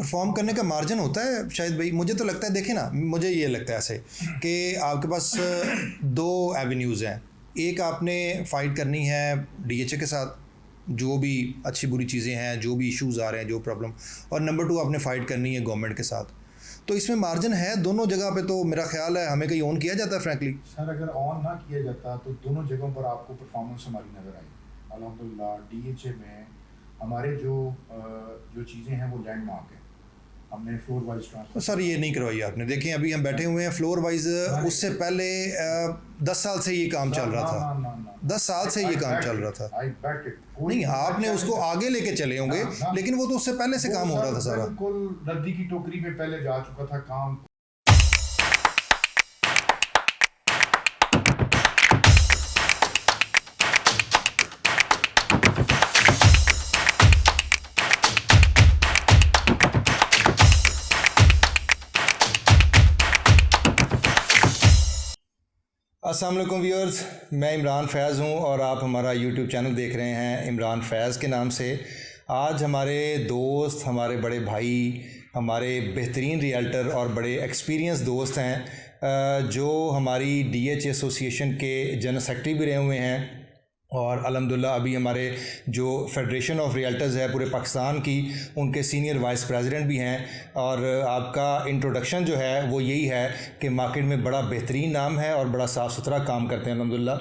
Perform करने का margin होता है शायद भाई? मुझे तो लगता है, देखें ना, मुझे ये लगता है ऐसे कि आपके पास दो एवेन्यूज़ हैं। एक आपने फ़ाइट करनी है डीएचए के साथ, जो भी अच्छी बुरी चीज़ें हैं, जो भी इश्यूज़ आ रहे हैं, जो प्रॉब्लम, और नंबर टू आपने फ़ाइट करनी है गवर्नमेंट के साथ। तो इसमें मार्जिन है दोनों जगह पे, तो मेरा ख्याल है हमें कहीं ऑन किया जाता है फ्रैंकली। सर अगर ऑन ना किया जाता तो दोनों जगहों पर आपको परफॉर्मेंस हमारी नज़र आई। अल्हम्दुलिल्लाह डीएचए में हमारे जो चीज़ें हैं वो लैंडमार्क है। हमने फ्लोर वाइज ट्रांसफर सर ये नहीं करवाई आपने। देखें अभी हम बैठे हुए हैं फ्लोर वाइज, उससे पहले 10 साल से ये काम चल रहा था। 10 साल से ये काम चल रहा था। नहीं, आपने उसको आगे लेके चले होंगे, लेकिन वो तो उससे पहले से काम हो रहा था सारा। बिल्कुल रद्दी की टोकरी में पहले जा चुका था काम। अस्सलाम वालेकुम व्यूअर्स, मैं इमरान फैज़ हूँ और आप हमारा यूट्यूब चैनल देख रहे हैं इमरान फैज़ के नाम से। आज हमारे दोस्त, हमारे बड़े भाई, हमारे बेहतरीन रियल्टर और बड़े एक्सपीरियंस दोस्त हैं, जो हमारी डीएच एसोसिएशन के जनरल सेक्रेटरी भी रहे हुए हैं, और अल्हम्दुलिल्लाह अभी हमारे जो फेडरेशन ऑफ रियल्टर्स है पूरे पाकिस्तान की, उनके सीनियर वाइस प्रेसिडेंट भी हैं। और आपका इंट्रोडक्शन जो है वो यही है कि मार्केट में बड़ा बेहतरीन नाम है और बड़ा साफ़ सुथरा काम करते हैं अल्हम्दुलिल्लाह।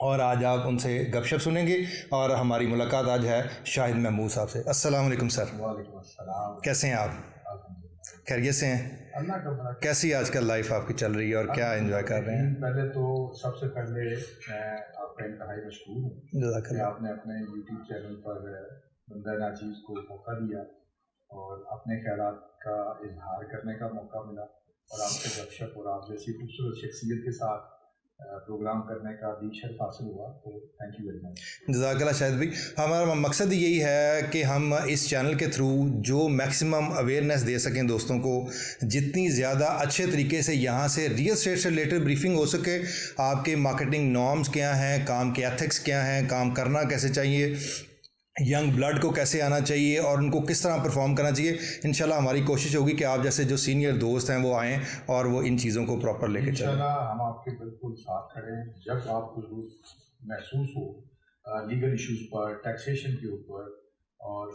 और आज आप उनसे गपशप सुनेंगे और हमारी मुलाकात आज है शाहिद महमूद साहब से। अस्सलाम वालेकुम सर। वालेकुम अस्सलाम। कैसे हैं आप? खैरियत से हैं? अल्लाह का बड़ा। कैसी आजकल लाइफ आपकी चल रही है और क्या एंजॉय कर रहे हैं? पहले तो सबसे पहले मैं आपका इंतहाई मशहूर हूँ कि आपने अपने यूट्यूब चैनल पर बंदा नाचीज़ को मौका दिया और अपने ख्यालात का इजहार करने का मौका मिला, और आपसे गपशप और आप जैसी खूबसूरत शख्सियत के साथ प्रोग्राम करने का भी शर्फ हासिल हुआ, तो थैंक यू वेरी मच। जज़ाकल्लाह शाहिद भाई। हमारा मकसद यही है कि हम इस चैनल के थ्रू जो मैक्सिमम अवेयरनेस दे सकें दोस्तों को, जितनी ज़्यादा अच्छे तरीके से यहाँ से रियल एस्टेट से रिलेटेड ब्रीफिंग हो सके। आपके मार्केटिंग नॉर्म्स क्या हैं, काम के एथिक्स क्या हैं, काम करना कैसे चाहिए, यंग ब्लड को कैसे आना चाहिए और उनको किस तरह परफॉर्म करना चाहिए। इंशाल्लाह हमारी कोशिश होगी कि आप जैसे जो सीनियर दोस्त हैं वो आएँ और वो इन चीज़ों को प्रॉपर लेके चलें। इंशाल्लाह हम आपके बिल्कुल साथ खड़े हैं। जब आपको ज़रूरत महसूस हो लीगल इश्यूज़ पर, टैक्सेशन के ऊपर और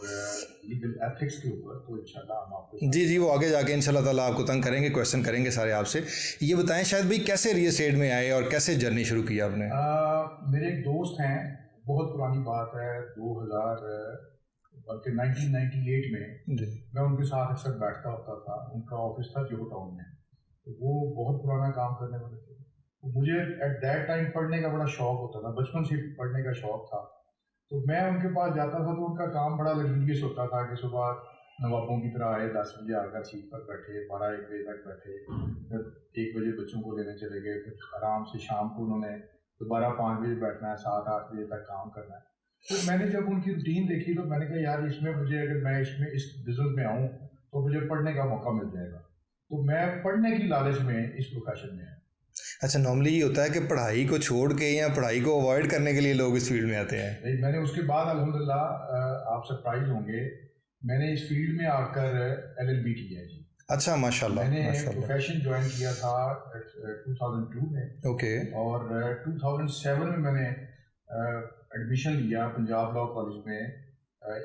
लीगल एथिक्स के ऊपर, तो इंशाल्लाह हम आपको। जी, वो आगे जाके इंशाल्लाह ताला आपको तंग करेंगे, क्वेश्चन करेंगे सारे आपसे। ये बताएं शायद भाई, कैसे रियल एस्टेट में आए और कैसे जर्नी शुरू की आपने? मेरे एक दोस्त हैं, बहुत पुरानी बात है, 2000 बल्कि 1998 में मैं उनके साथ अक्सर बैठता होता था। उनका ऑफिस था जोहो टाउन में, तो वो बहुत पुराना काम करने वाले थे। तो मुझे एट दैट टाइम पढ़ने का बड़ा शौक होता था, बचपन से पढ़ने का शौक था। तो मैं उनके पास जाता था, तो उनका काम बड़ा लग्जरियस होता था कि सुबह नवाबों की तरह आए, 10 बजे आकर सीट पर बैठे, 12-1 बजे तक बैठे, फिर 1 बजे बच्चों को लेने चले गए, फिर आराम से शाम को उन्होंने दोबारा 5 बजे बैठना है, 7-8 बजे तक काम करना है। तो मैंने जब उनकी रूटीन देखी तो मैंने कहा यार इसमें मुझे, अगर मैं इसमें इस बिजनेस में आऊँ तो मुझे पढ़ने का मौका मिल जाएगा। तो मैं पढ़ने की लालच में इस प्रोफेशन में है। अच्छा, नॉर्मली ये होता है कि पढ़ाई को छोड़ के या पढ़ाई को अवॉइड करने के लिए लोग इस फील्ड में आते हैं। मैंने उसके बाद अल्हम्दुलिल्लाह, आप सरप्राइज होंगे, मैंने इस फील्ड में आकर LLB किया है जी। अच्छा, माशाल्लाह। मैंने प्रोफेशन ज्वाइन किया था 2002 में। ओके। और 2007 में मैंने एडमिशन लिया पंजाब लॉ कॉलेज में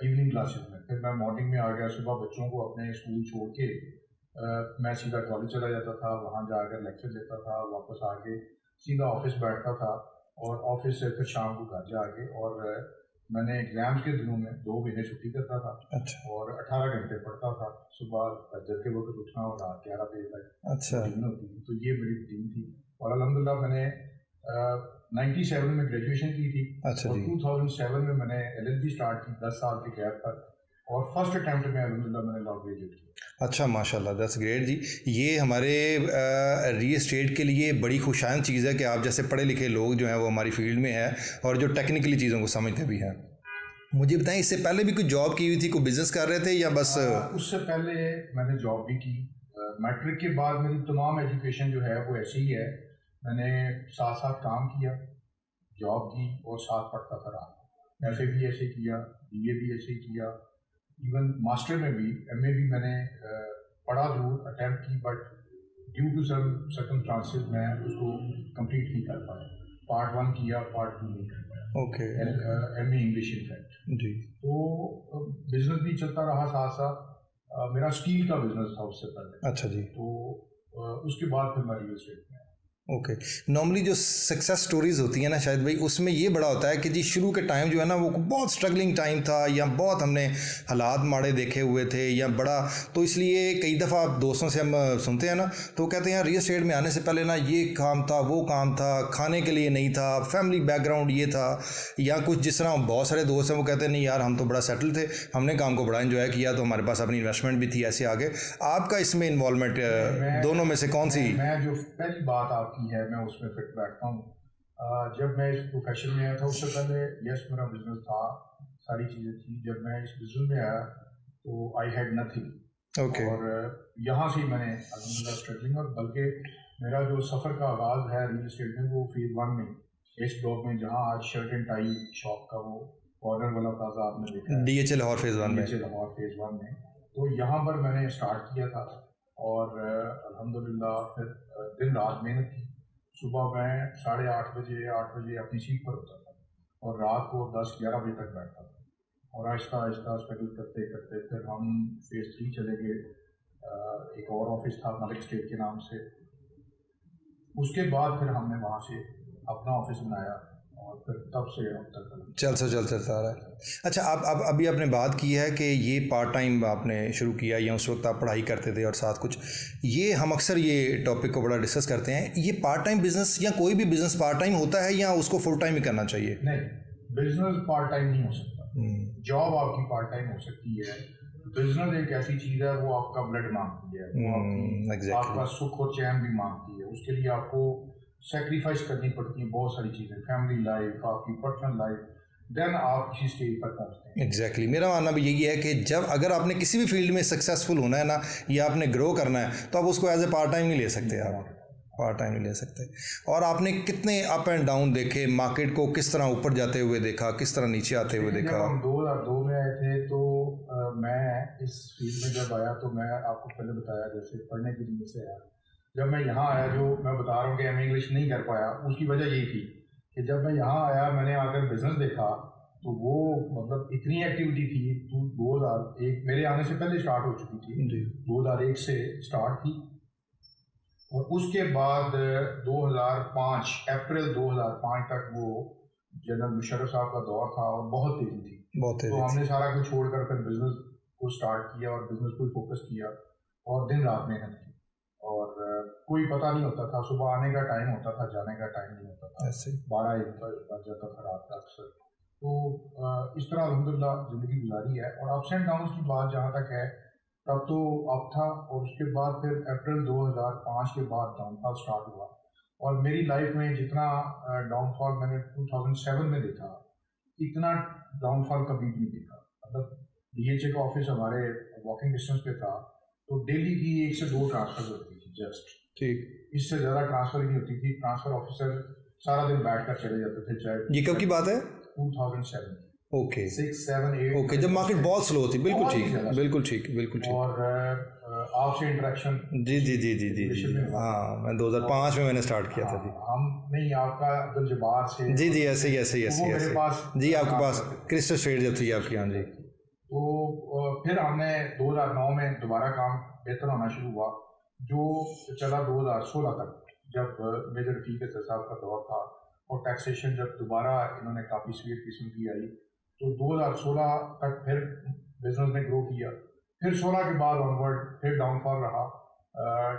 इवनिंग क्लासेस में। फिर मैं मॉर्निंग में आ गया, सुबह बच्चों को अपने स्कूल छोड़ के मैं सीधा कॉलेज चला जाता था, वहाँ जाकर लेक्चर देता था, वापस आके सीधा ऑफिस बैठता था और ऑफिस से फिर शाम को घर जाके, और मैंने एग्ज़ाम्स के दिनों में 2 महीने छुट्टी करता था। अच्छा। और 18 घंटे पढ़ता था, सुबह फजर के वक्त उठना और रात 11 बजे तक अच्छा रूटीन होती थी। तो ये मेरी रूटीन थी, और अल्हम्दुलिल्लाह मैंने 97 में ग्रेजुएशन की थी। अच्छा और जी। 2007 में मैंने LLB स्टार्ट की 10 साल के गैप पर, और फर्स्ट अटैम्प्ट में अल्हम्दुलिल्लाह मैंने लॉ ग्रेजुएट किया। अच्छा, माशाल्लाह, दैट्स ग्रेट जी। ये हमारे रियल एस्टेट के लिए बड़ी खुशाइन चीज़ है कि आप जैसे पढ़े लिखे लोग जो हैं वो हमारी फील्ड में हैं और जो टेक्निकली चीज़ों को समझते भी हैं। मुझे बताएं, इससे पहले भी कुछ जॉब की हुई थी, कोई बिजनेस कर रहे थे या बस? उससे पहले मैंने जॉब भी की। मैट्रिक के बाद मेरी तमाम एजुकेशन जो है वो ऐसे ही है। मैंने साथ साथ काम किया, जॉब की और साथ पढ़ता था। FA भी ऐसे किया, BA भी ऐसे किया, इवन मास्टर में भी, एमए भी मैंने पढ़ा जरूर, अटैम्प्ट की, but due to some circumstances मैं उसको कंप्लीट नहीं कर पाया। पार्ट 1 किया, पार्ट 2 नहीं कर पाया। ओके। एमए इंग्लिश इनफैक्ट जी। तो बिजनेस भी चलता रहा साथ साथ। मेरा स्टील का बिजनेस था उससे पहले। अच्छा जी। तो उसके बाद फिर मैं रियल एस्टेट में। ओके। नॉर्मली जो सक्सेस स्टोरीज़ होती हैं ना शायद भाई, उसमें ये बड़ा होता है कि जी शुरू के टाइम जो है ना वो बहुत स्ट्रगलिंग टाइम था, या बहुत हमने हालात माड़े देखे हुए थे, या बड़ा, तो इसलिए कई दफ़ा दोस्तों से हम सुनते हैं ना, तो वो कहते हैं यार रियल एस्टेट में आने से पहले ना ये काम था, वो काम था, खाने के लिए नहीं था, फैमिली बैकग्राउंड ये था, या कुछ जिस तरह बहुत सारे दोस्त हैं वो कहते हैं नहीं यार हम तो बड़ा सेटल थे, हमने काम को बड़ा एंजॉय किया, तो हमारे पास अपनी इन्वेस्टमेंट भी थी ऐसे आगे। आपका इसमें इन्वॉल्वमेंट दोनों में से कौन सी? मैं जो पहली बात आपकी है मैं उसमें फिट बैठता हूँ। जब मैं इस प्रोफेशन में आया था उससे पहले यस मेरा बिजनेस था, सारी चीज़ें थी। जब मैं इस बिजनेस में आया तो आई हैड नथिंग। ओके। और यहाँ से मैंने अल्हम्दुलिल्लाह स्ट्रगलिंग, और बल्कि मेरा जो सफ़र का आगाज़ है रियल एस्टेट में वो फेज़ 1 में, इस ब्लॉक में जहाँ आज शर्ट एंड टाई शॉप का वो कॉर्नर वाला प्लाजा आपने देखा है, DHL लाहौर फेज़ 1 में। DHL लाहौर फेज़ 1 में। तो यहाँ पर मैंने स्टार्ट किया था, और अल्हम्दुलिल्लाह फिर दिन रात मेहनत की। सुबह मैं 8:30 बजे 8 बजे अपनी सीट पर होता था, और रात को 10-11 बजे तक बैठता था, और आहिस्ता आहिस्ता स्ट्रगल करते करते फिर हम फेज़ 3 चले गए। एक और ऑफिस था मलिक स्टेट के नाम से। उसके बाद फिर हमने वहाँ से अपना ऑफिस बनाया, और फिर तब से अब तक चलता आ रहा है। अच्छा, आप अभी आपने बात की है कि ये पार्ट टाइम आपने शुरू किया, या उस वक्त आप पढ़ाई करते थे और साथ कुछ, ये हम अक्सर ये टॉपिक को बड़ा डिस्कस करते हैं, ये पार्ट टाइम बिजनेस या कोई भी बिजनेस पार्ट टाइम होता है या उसको फुल टाइम ही करना चाहिए? नहीं, बिजनेस पार्ट टाइम नहीं हो सकता। जॉब आपकी पार्ट टाइम हो सकती है, बिजनेस एक ऐसी चीज़ है वो आपका ब्लड मांगती है, वो आपका सुख और चैन भी मांगती है। उसके लिए आपको सेक्रीफाइस करनी पड़ती है बहुत सारी चीज़ें, फैमिली लाइफ, आपकी पर्सनल लाइफ, देन आप किसी स्टेज पर पहुंचते हैं। एग्जैक्टली। मेरा मानना भी यही है कि जब अगर आपने किसी भी फील्ड में सक्सेसफुल होना है ना, या आपने ग्रो करना है, तो आप उसको एज ए पार्ट टाइम नहीं ले सकते, आप पार्ट टाइम नहीं ले सकते। और आपने कितने अप एंड डाउन देखे, मार्केट को किस तरह ऊपर जाते हुए देखा, किस तरह नीचे आते हुए देखा? जब हम 2002 में आए थे तो मैं इस फील्ड में जब आया तो मैं आपको पहले बताया जैसे पढ़ने की नीयत से आया। जब मैं यहाँ आया, जो मैं बता रहा हूँ कि मैं इंग्लिश नहीं कर पाया, उसकी वजह यही थी कि जब मैं यहाँ आया मैंने आकर बिजनेस देखा तो वो मतलब इतनी एक्टिविटी थी। 2001 मेरे आने से पहले स्टार्ट हो चुकी थी, 2001 से स्टार्ट थी, और उसके बाद 2005 अप्रैल 2005 तक वो जनरल मुशर्रफ साहब का दौर था, और बहुत तेज़ी थी। तो हमने सारा कुछ छोड़कर फिर बिजनेस को स्टार्ट किया, और बिजनेस को फोकस किया, और दिन रात मेहनत की, और कोई पता नहीं होता था, सुबह आने का टाइम होता था, जाने का टाइम नहीं होता था, 12-1 बज जाता था रात का अक्सर। तो इस तरह अल्हम्दुलिल्लाह ज़िंदगी गुजारी है। और अप्स एंड डाउन्स की बात जहाँ तक है, तब तो अप था, और उसके बाद फिर अप्रैल 2005 के बाद डाउनफॉल स्टार्ट हुआ। और मेरी लाइफ में जितना डाउनफॉल मैंने 2007 में देखा, इतना डाउनफॉल कभी भी नहीं देखा। मतलब DHA का ऑफिस हमारे वॉकिंग डिस्टेंस पे था, तो डेली की 1 से 2 ट्रांसफर होती थी जस्ट, ठीक, इससे ज़्यादा ट्रांसफर ही नहीं होती थी। ट्रांसफर ऑफिसर सारा दिन बैठ कर चले जाते थे। चाहे ये कब की बात है? 2007। ओके, 6, 7, 8। ओके, जब मार्केट बहुत स्लो थी। बिल्कुल ठीक, बिल्कुल ठीक, बिल्कुल ठीक। और आपसे इंटरेक्शन जी। हाँ, मैं 2005 में मैंने स्टार्ट किया था जी। हम नहीं, आपका अब्दुल जब्बार से जी ऐसे ही मेरे पास जी, आपके पास क्रिस्टल स्ट्रीट जब थी आपकी। हाँ जी। तो फिर हमने 2009 में दोबारा काम बेहतर होना शुरू हुआ, जो चला 2016 तक, जब मेजर रफीक साहब का दौर था, और टैक्सेशन जब दोबारा इन्होंने काफ़ी सीवियर किस्म की आई, तो 2016 तक फिर बिजनेस ने ग्रो किया। फिर 16 के बाद ऑनवर्ड फिर डाउनफॉल रहा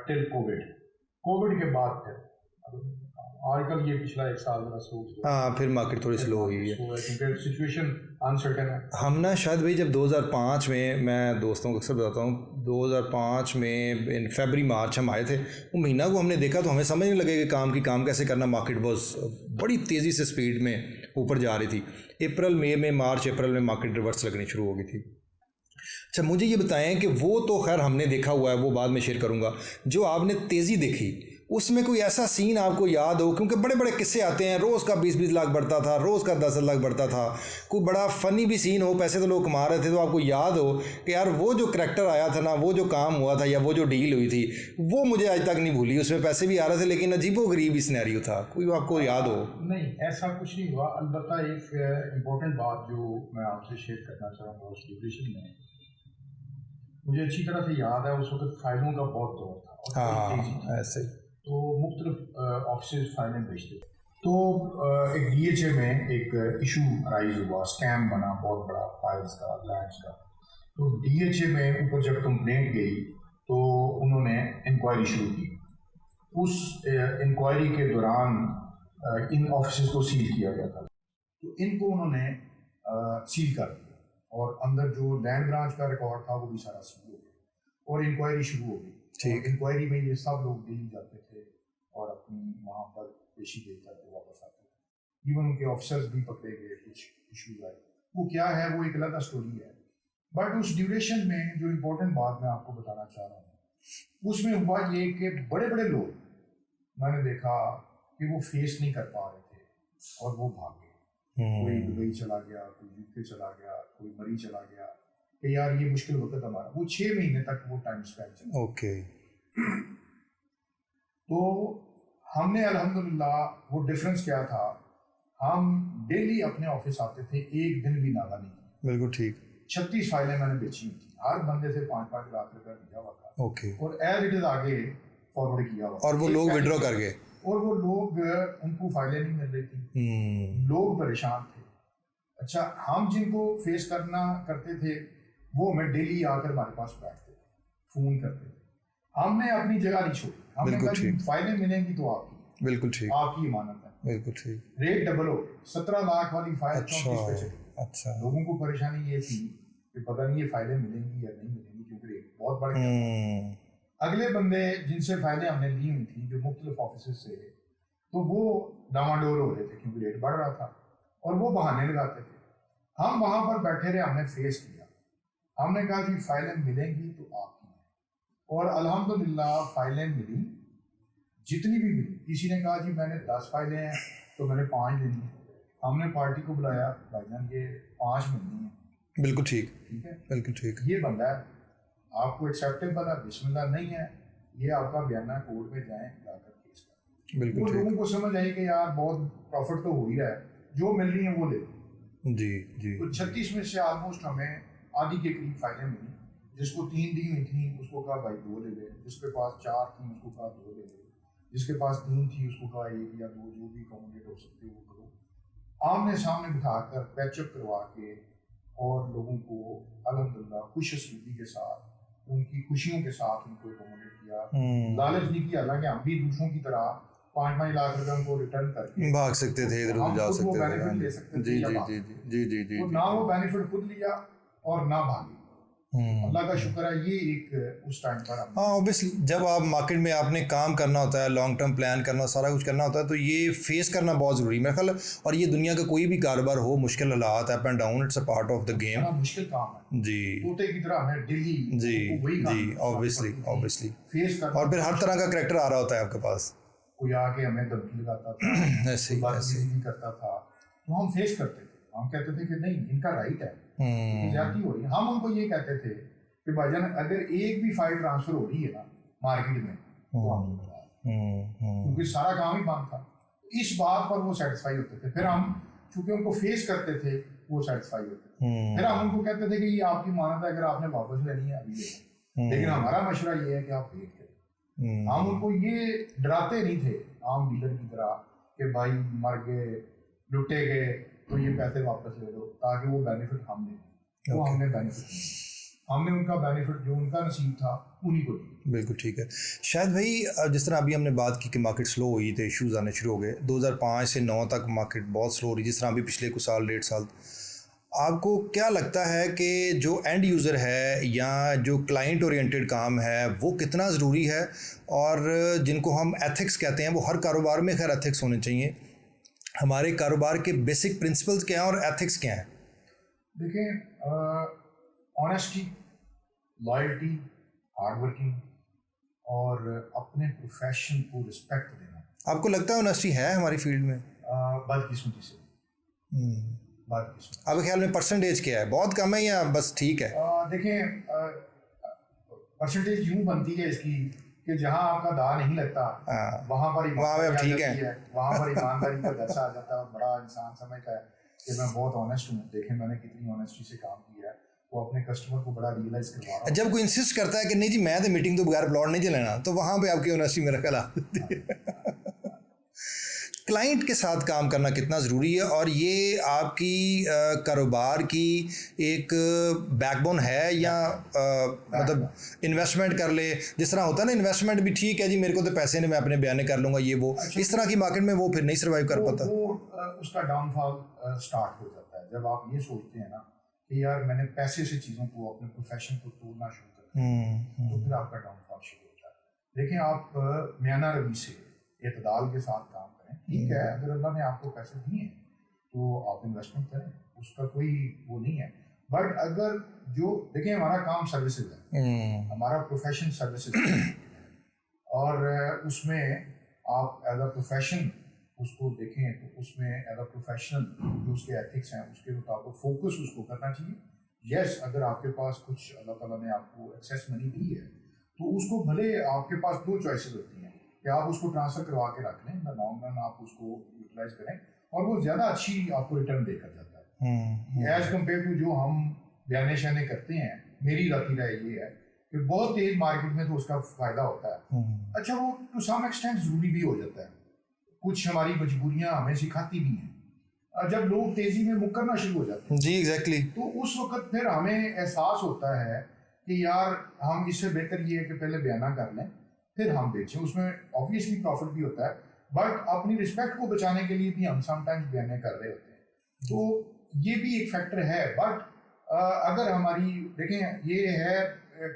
टिल कोविड के बाद फिर आजकल ये पिछला 1 साल जरा स्लो। हाँ, फिर मार्केट थोड़ी स्लो हुई है क्योंकि सिचुएशन अनसर्टेन है। हम ना शायद भाई जब 2005 में, मैं दोस्तों को अक्सर बताता हूँ, 2005 में इन फरवरी मार्च हम आए थे, वो महीना को हमने देखा तो हमें समझ नहीं लगे कि काम कैसे करना। मार्केट बस बड़ी तेज़ी से स्पीड में ऊपर जा रही थी। मार्च अप्रैल में मार्केट रिवर्स लगनी शुरू हो गई थी। अच्छा, मुझे ये बताएं कि वो तो खैर हमने देखा हुआ है, वो बाद में शेयर करूँगा। जो आपने तेज़ी देखी उसमें कोई ऐसा सीन आपको याद हो, क्योंकि बड़े बड़े किस्से आते हैं, रोज़ का 20-20 लाख बढ़ता था, रोज़ का 10 लाख बढ़ता था, कोई बड़ा फ़नी भी सीन हो, पैसे तो लोग कमा रहे थे, तो आपको याद हो कि यार वो जो करैक्टर आया था ना, वो जो काम हुआ था या वो जो डील हुई थी, वो मुझे आज तक नहीं भूली। उसमें पैसे भी आ रहे थे लेकिन अजीबोगरीब ही सिनेरियो था, कोई आपको याद हो? नहीं, ऐसा कुछ नहीं हुआ। अलबत्ता एक इम्पोर्टेंट बात जो मैं आपसे शेयर करना चाहूँगा उस ड्यूरेशन में, मुझे अच्छी तरह से याद है उस वक्त फाइलों का बहुत दौर था और बड़ी तेजी थी। ऐसे तो मुख्तलिफ ऑफिस फाइलें भेजते थे। तो एक DHA में एक इशू राइज हुआ, स्कैम बना बहुत बड़ा फाइल्स का, लैंड्स का। तो DHA में ऊपर जब कंप्लेंट गई तो उन्होंने इंक्वायरी शुरू की। उस इंक्वायरी के दौरान इन ऑफिस को सील किया गया था। तो इनको उन्होंने सील कर दिया और अंदर जो लैंड ब्रांच का रिकॉर्ड था वो भी सारा सील हो गया और इंक्वायरी शुरू हो गई। ठीक। इंक्वायरी में ये सब लोग दिल्ली जाते थे और अपनी वहाँ पर पेशी दे करके वापस आते थे। इवन उनके ऑफिसर्स भी पकड़े गए, कुछ इशू आए। वो क्या है वो एक अलग स्टोरी है। बट उस ड्यूरेशन में जो इम्पोर्टेंट बात मैं आपको बताना चाह रहा हूँ उसमें हुआ ये कि बड़े बड़े लोग मैंने देखा कि वो फेस नहीं कर पा रहे थे और वो भाग गए। कोई दुबई चला गया, कोई UK चला गया, कोई मरी चला गया कि यार ये मुश्किल वक्त हमारा। वो 6 महीने तक वो टाइम स्पेंड चला। ओके। तो हमने अल्हम्दुलिल्लाह, वो डिफरेंस क्या था, हम डेली अपने ऑफिस आते थे, एक दिन भी नागा नहीं किया। बिल्कुल ठीक। 36 फाइलें मैंने बेची हुई थी, हर बंदे से 5-5 लाख रुपया लिया हुआ था। ओके। और एज इट इज आगे फॉरवर्ड किया हुआ। और वो लोग विड्रॉ कर गए और वो लोग, उनको फाइलें नहीं मिल रही थी, लोग परेशान थे। अच्छा, हम जिनको फेस करना करते थे वो हमें डेली आकर हमारे पास बैठते थे, फोन करते थे। हमने अपनी जगह नहीं छोड़ी। हमने कहा फाइलें मिलेंगी तो आपकी, बिल्कुल ठीक, आपकी इमानत है। बिल्कुल ठीक। रेट डबल हो, 17 लाख वाली फाइल 34 पे चली। अच्छा। लोगों को परेशानी ये थी कि पता नहीं ये फाइलें मिलेंगी या नहीं मिलेंगी, क्योंकि रेट बहुत बढ़ गया। अगले बंदे जिनसे फाइलें हमने ली हुई थी जो मुख्तलिफ ऑफिस से, तो वो डामाडोल हो रहे थे क्योंकि रेट बढ़ रहा था और वो बहाने लगाते थे। हम वहां पर बैठे रहे, हमने फेस किया। हमने कहा कि फाइलें मिलेंगी तो आपकी है। और अल्हम्दुलिल्लाह फाइलें मिली, जितनी भी मिली। किसी ने कहा जी मैंने 10 फाइलें हैं तो मैंने 5 लेनी है। हमने पार्टी को बुलाया, भाईजान ये 5 मिलनी है। बिल्कुल ठीक, ठीक है, बिल्कुल ठीक। ये बंदा है, आपको एक्सेप्टेबल है, बिस्मिल्लाह, नहीं है ये आपका बयाना, कोर्ट में जाएं, जाकर केस करें। बिल्कुल। वो लोगों को समझ आई कि यार बहुत प्रॉफिट तो हो ही रहा है, जो मिल रही है वो ले लो। जी जी। तो 36 में से ऑलमोस्ट हमें आधी के करीब फाइलें मिली। जिसको 3 दी हुई थी उसको कहा भाई 2 ले ले, जिसके पास 4 थी उसको कहा 2 ले ले, जिसके पास 3 थी उसको कहा 1 या 2, जो भी अकोमोडेट हो सकते वो करो। आमने सामने बिठाकर पैचअप करवा के और लोगों को अल्हम्दुलिल्लाह खुश असलूबी के साथ, उनकी खुशियों के साथ उनको अकोमोडेट किया। लालच नहीं किया, हालांकि हम भी दूसरों की तरह 5-5 लाख रुपए उनको रिटर्न करके भाग सकते थे, इधर उधर जा सकते थे, बेनिफिट ले सकते थे। जी जी जी जी जी जी। तो ना वो बेनिफिट खुद लिया और ना भागे। अल्लाह का शुक्र है ये एक उस टाइम पर। हाँ ऑब्वियसली, जब आप मार्केट में आपने काम करना होता है, लॉन्ग टर्म प्लान करना, सारा कुछ करना होता है, तो ये फेस करना बहुत ज़रूरी है मेरे ख्याल। और ये दुनिया का कोई भी कारोबार हो, मुश्किल हालात, up and down, it's a part of the game. मुश्किल काम है जी, तोते की तरह हमें डेली जी जी ऑब्वियसली ऑब्वियसली फेस करना। और फिर हर तरह का करैक्टर आ रहा होता है आपके पास। कोई आके हमें धमकी लगाता था, ऐसे ही करता था, तो हम फेस करते थे। हम कहते थे कि नहीं, इनका राइट है, ज्यादती हो रही है। हम उनको ये कहते थे कि भाईजान अगर एक भी फाइल ट्रांसफर हो रही है ना मार्केट में तो हम क्योंकि सारा काम ही बंद था। इस बात पर वो सेटिस्फाई होते थे। फिर हम चूंकि उनको फेस करते थे वो सेटिस्फाई होते थे। फिर हम उनको कहते थे कि ये आपकी मानत है, अगर आपने वापस लेनी है अभी ले, लेकिन हमारा मशवरा ये है कि आप वेट करें। हम उनको ये डराते नहीं थे आम डीलर की तरह कि भाई मर गए, लुटे गए तो ये पैसे वापस ले लो, ताकि वो बेनिफिट हम लें। वो हमने बेनिफिट, हमने उनका बेनिफिट जो उनका नसीब था उन्हीं को दिया। बिल्कुल ठीक है। शायद भाई जिस तरह अभी हमने बात की कि मार्केट स्लो हुई थे, इश्यूज़ आने शुरू हो गए, 2005 से 9 तक मार्केट बहुत स्लो रही, जिस तरह अभी पिछले कुछ साल 1.5 साल। आपको क्या लगता है कि जो एंड यूज़र है या जो क्लाइंट ओरिएंटेड काम है वो कितना ज़रूरी है, और जिनको हम एथिक्स कहते हैं, वो हर कारोबार में खैर एथिक्स होने चाहिए, हमारे कारोबार के बेसिक प्रिंसिपल्स क्या हैं और एथिक्स क्या हैं? देखिए, ऑनेस्टी, लॉयल्टी, हार्ड वर्किंग, और अपने प्रोफेशन को रिस्पेक्ट देना। आपको लगता है ऑनेस्टी है हमारी फील्ड में? बदकिस्मती से, बदकिस्मती। आपके ख्याल में परसेंटेज क्या है, बहुत कम है या बस ठीक है? देखें, परसेंटेज यूँ बनती है इसकी कि जहाँ आपका दाव नहीं लगता वहाँ पर ईमानदारी आ जाती है, वहाँ पर ईमानदारी का दर्जा आ जाता है और बड़ा इंसान समझता है कि मैं बहुत ऑनेस्ट हूँ। देखें मैंने कितनी ऑनेस्टी से काम किया है, वो अपने कस्टमर को बड़ा रियलाइज करवा रहा है। जब कोई इंसिस्ट करता है कि नहीं जी मैं तो मीटिंग तो बगैर प्लॉट नहीं चलाना, तो वहाँ पे आपकी ऑनेस्टी मेरा ख्याल आती है। क्लाइंट के साथ काम करना कितना ज़रूरी है, और ये आपकी कारोबार की एक बैकबोन है या मतलब इन्वेस्टमेंट कर ले, जिस तरह होता है ना, इन्वेस्टमेंट भी ठीक है जी मेरे को तो पैसे नहीं, मैं अपने बयाने कर लूँगा ये वो, इस तरह की मार्केट में वो फिर नहीं सर्वाइव कर पाता। उसका डाउनफॉल स्टार्ट हो जाता है जब आप ये सोचते हैं ना कि यार मैंने पैसे से चीज़ों को, अपने प्रोफेशन को तोड़ना शुरू कर दिया, तो फिर आपका डाउनफॉल शुरू होता है। देखिए आप म्याना रवि से इतदाल के साथ काम करें, ठीक है, अगर अल्लाह ने आपको पैसे दिए हैं तो आप इन्वेस्टमेंट करें, उसका कोई वो नहीं है। बट अगर जो देखिए हमारा काम सर्विसेज है, हमारा प्रोफेशन सर्विसेज है, और उसमें आप एज अ प्रोफेशन उसको देखें तो उसमें एज अ प्रोफेशनल जो उसके एथिक्स हैं उसके मुताबिक फोकस उसको करना चाहिए। यस, अगर आपके पास कुछ अल्लाह ताला ने आपको एक्सेस मनी दी है तो उसको भले आपके पास दो चॉइसेस होती हैं कि आप उसको ट्रांसफ़र करवा के रख लें, द लॉन्ग रन आप उसको यूटिलाइज करें और वो ज़्यादा अच्छी आपको रिटर्न देकर जाता है एज़ कम्पेयर टू जो हम बयाने शयाने करते हैं। मेरी राती राय ये है कि बहुत तेज़ मार्केट में तो उसका फ़ायदा होता है, अच्छा वो टू सम एक्सटेंट ज़रूरी भी हो जाता है, कुछ हमारी मजबूरियां हमें सिखाती भी हैं। जब लोग तेजी में मुकरना शुरू हो जाते हैं जी एग्जैक्टली, तो उस वक्त फिर हमें एहसास होता है कि यार हम इससे बेहतर ये है कि पहले बयाना कर लें फिर हम बेचें। उसमें ऑब्वियसली प्रॉफिट भी होता है, बट अपनी रिस्पेक्ट को बचाने के लिए भी हम समटाइम्स बयाने कर रहे होते हैं, तो ये भी एक फैक्टर है। बट अगर हमारी देखें ये है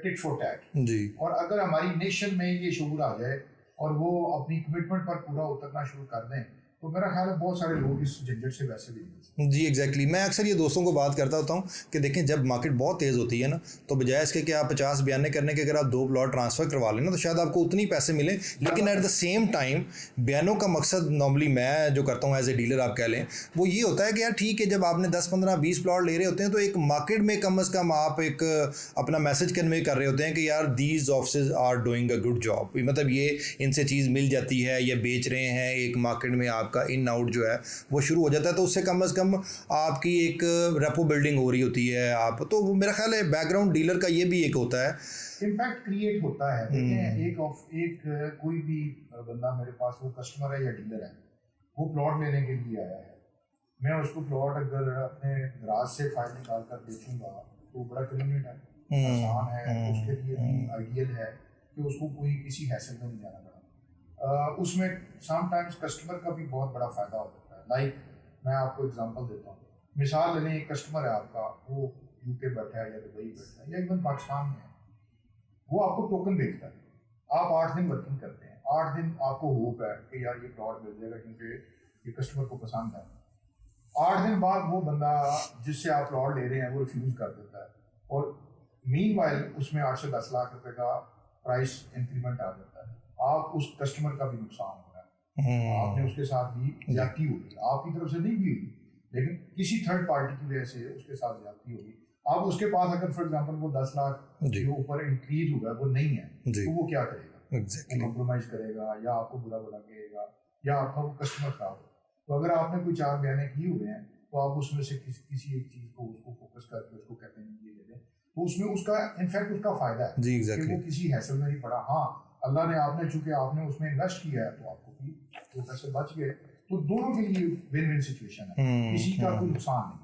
टिट फॉर टैट जी, और अगर हमारी नेशन में ये शऊर आ जाए और वो अपनी कमिटमेंट पर पूरा उतरना शुरू कर दें तो मेरा ख्याल है बहुत सारे लोग इस झंझट से वैसे भी नहीं। जी एग्जैक्टली, मैं अक्सर ये दोस्तों को बात करता होता हूँ कि देखें जब मार्केट बहुत तेज़ होती है ना, तो बजाय इसके कि आप 50 बयाने करने के अगर आप 2 प्लॉट ट्रांसफ़र करवा लें ना तो शायद आपको उतनी पैसे मिले, लेकिन एट द सेम टाइम बयानों का मकसद नॉर्मली मैं जो करता हूँ एज ए डीलर आप कह लें, वो ये होता है कि यार ठीक है जब आपने 10, 15, 20 प्लॉट ले रहे होते हैं तो एक मार्केट में कम अज़ कम आप एक अपना मैसेज कन्वे कर रहे होते हैं कि यार these office are doing a good job, मतलब ये इनसे चीज़ मिल जाती है, ये बेच रहे हैं, एक मार्केट में आपका इन आउट जो है वो शुरू हो जाता है, तो उससे कम से कम आपकी एक रेपो बिल्डिंग हो रही होती है आप, तो मेरा ख्याल है बैकग्राउंड डीलर का ये भी एक होता है, इम्पैक्ट क्रिएट होता है। देखें एक कोई भी बंदा मेरे पास वो कस्टमर है या डीलर है, वो प्लॉट लेने के लिए आया है, मैं उसको प्लॉट अगर अपने गराज से फाइल निकाल कर बेचूंगा तो बड़ा कन्वीनियंट है, आसान है, उसके लिए भी आइडियल है कि उसको कोई किसी हैसल में नहीं जाना पड़ा। उसमें समटाइम्स कस्टमर का भी बहुत बड़ा फ़ायदा हो जाता है। लाइक मैं आपको एग्जांपल देता हूँ, मिसाल लें एक कस्टमर है आपका, वो यूके बैठा है या दुबई बैठा है या इवन पाकिस्तान में है, वो आपको टोकन भेजता है, आप 8 दिन वर्किंग करते हैं, 8 दिन आपको होप है कि यार ये प्लॉट मिल जाएगा क्योंकि ये कस्टमर को पसंद है। 8 दिन बाद वो बंदा जिससे आप प्लॉट ले रहे हैं वो रिफ्यूज़ कर देता है और मीनवाइल उसमें 8 से 10 लाख रुपए का प्राइस इंक्रीमेंट आ जाता है। आप उस कस्टमर का भी नुकसान हो रहा है, आपने उसके साथ भी ज्यादती होगी, आपकी तरफ से नहीं भी हुई लेकिन किसी थर्ड पार्टी की वजह से उसके साथ ज्यादती होगी। आप उसके पास अगर फॉर एग्जांपल वो 10 लाख जो ऊपर इंक्रीज हुआ है वो नहीं है तो वो क्या करेगा, वो कॉम्प्रोमाइज करेगा या आपको बुरा भला कहेगा या आपका वो कस्टमर खराब हो। तो अगर आपने कोई 4 बयाने किए हुए हैं तो आप उसमें से किसी एक चीज़ को उसको फोकस करके उसको कहते हैं ये ले लें, तो उसमें उसका इनफैक्ट उसका फायदा है जी कि वो किसी हैसल में नहीं पड़ा। हाँ, अल्लाह ने आपने चूंकि आपने उसमें इन्वेस्ट किया है तो आपको भी तो पैसे बच गए, तो दोनों के लिए विन विन सिचुएशन है, किसी का कोई नुकसान नहीं।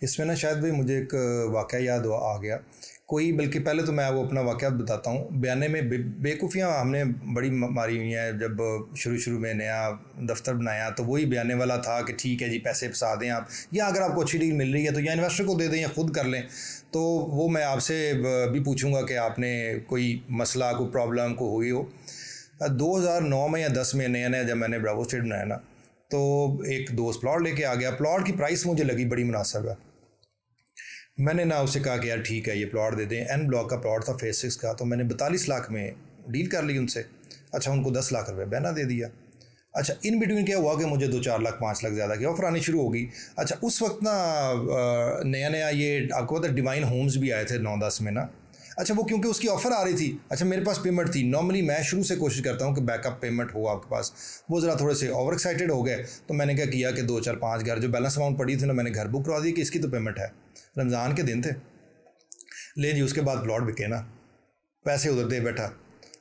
इसमें ना शायद भाई मुझे एक वाक़या याद आ गया कोई, बल्कि पहले तो मैं वो अपना वाक़या बताता हूँ। बयाने में बेवकूफ़ियाँ हमने बड़ी मारी हुई हैं। जब शुरू में नया दफ्तर बनाया तो वही बयाने वाला था कि ठीक है जी पैसे फंसा दें आप, या अगर आपको अच्छी डील मिल रही है तो या इन्वेस्टर को दे दें या खुद कर लें। तो वो मैं आपसे भी पूछूँगा कि आपने कोई मसला कोई प्रॉब्लम को हुई हो। 2009 में या 10 में नया जब मैंने ब्रावो स्टेट बनाया ना, तो एक दोस्त प्लॉट लेके आ गया। प्लॉट की प्राइस मुझे लगी बड़ी मुनासिब है। मैंने ना उससे कहा कि यार ठीक है ये प्लॉट दे दें। एन ब्लॉक का प्लॉट था फेज 6 का, तो मैंने 42 लाख में डील कर ली उनसे। अच्छा, उनको 10 लाख रुपये बयाना दे दिया। अच्छा, इन बिटवीन क्या हुआ कि मुझे 2-4 लाख 5 लाख ज़्यादा की ऑफर आनी शुरू हो गई। अच्छा, उस वक्त ना नया नया ये आपको पता डिवाइन होम्स भी आए थे 9-10 में ना। अच्छा, वो क्योंकि उसकी ऑफ़र आ रही थी, अच्छा मेरे पास पेमेंट थी। नॉर्मली मैं शुरू से कोशिश करता हूँ कि बैकअप पेमेंट हो आपके पास। वो ज़रा थोड़े से ओवर एक्साइटेड हो गए, तो मैंने क्या किया कि 2-4-5 घर जो बैलेंस अमाउंट पड़ी थी ना, मैंने घर बुक करवा दी कि इसकी तो पेमेंट है। रमज़ान के दिन थे, ले जी उसके बाद प्लॉट बिके ना, पैसे उधर दे बैठा।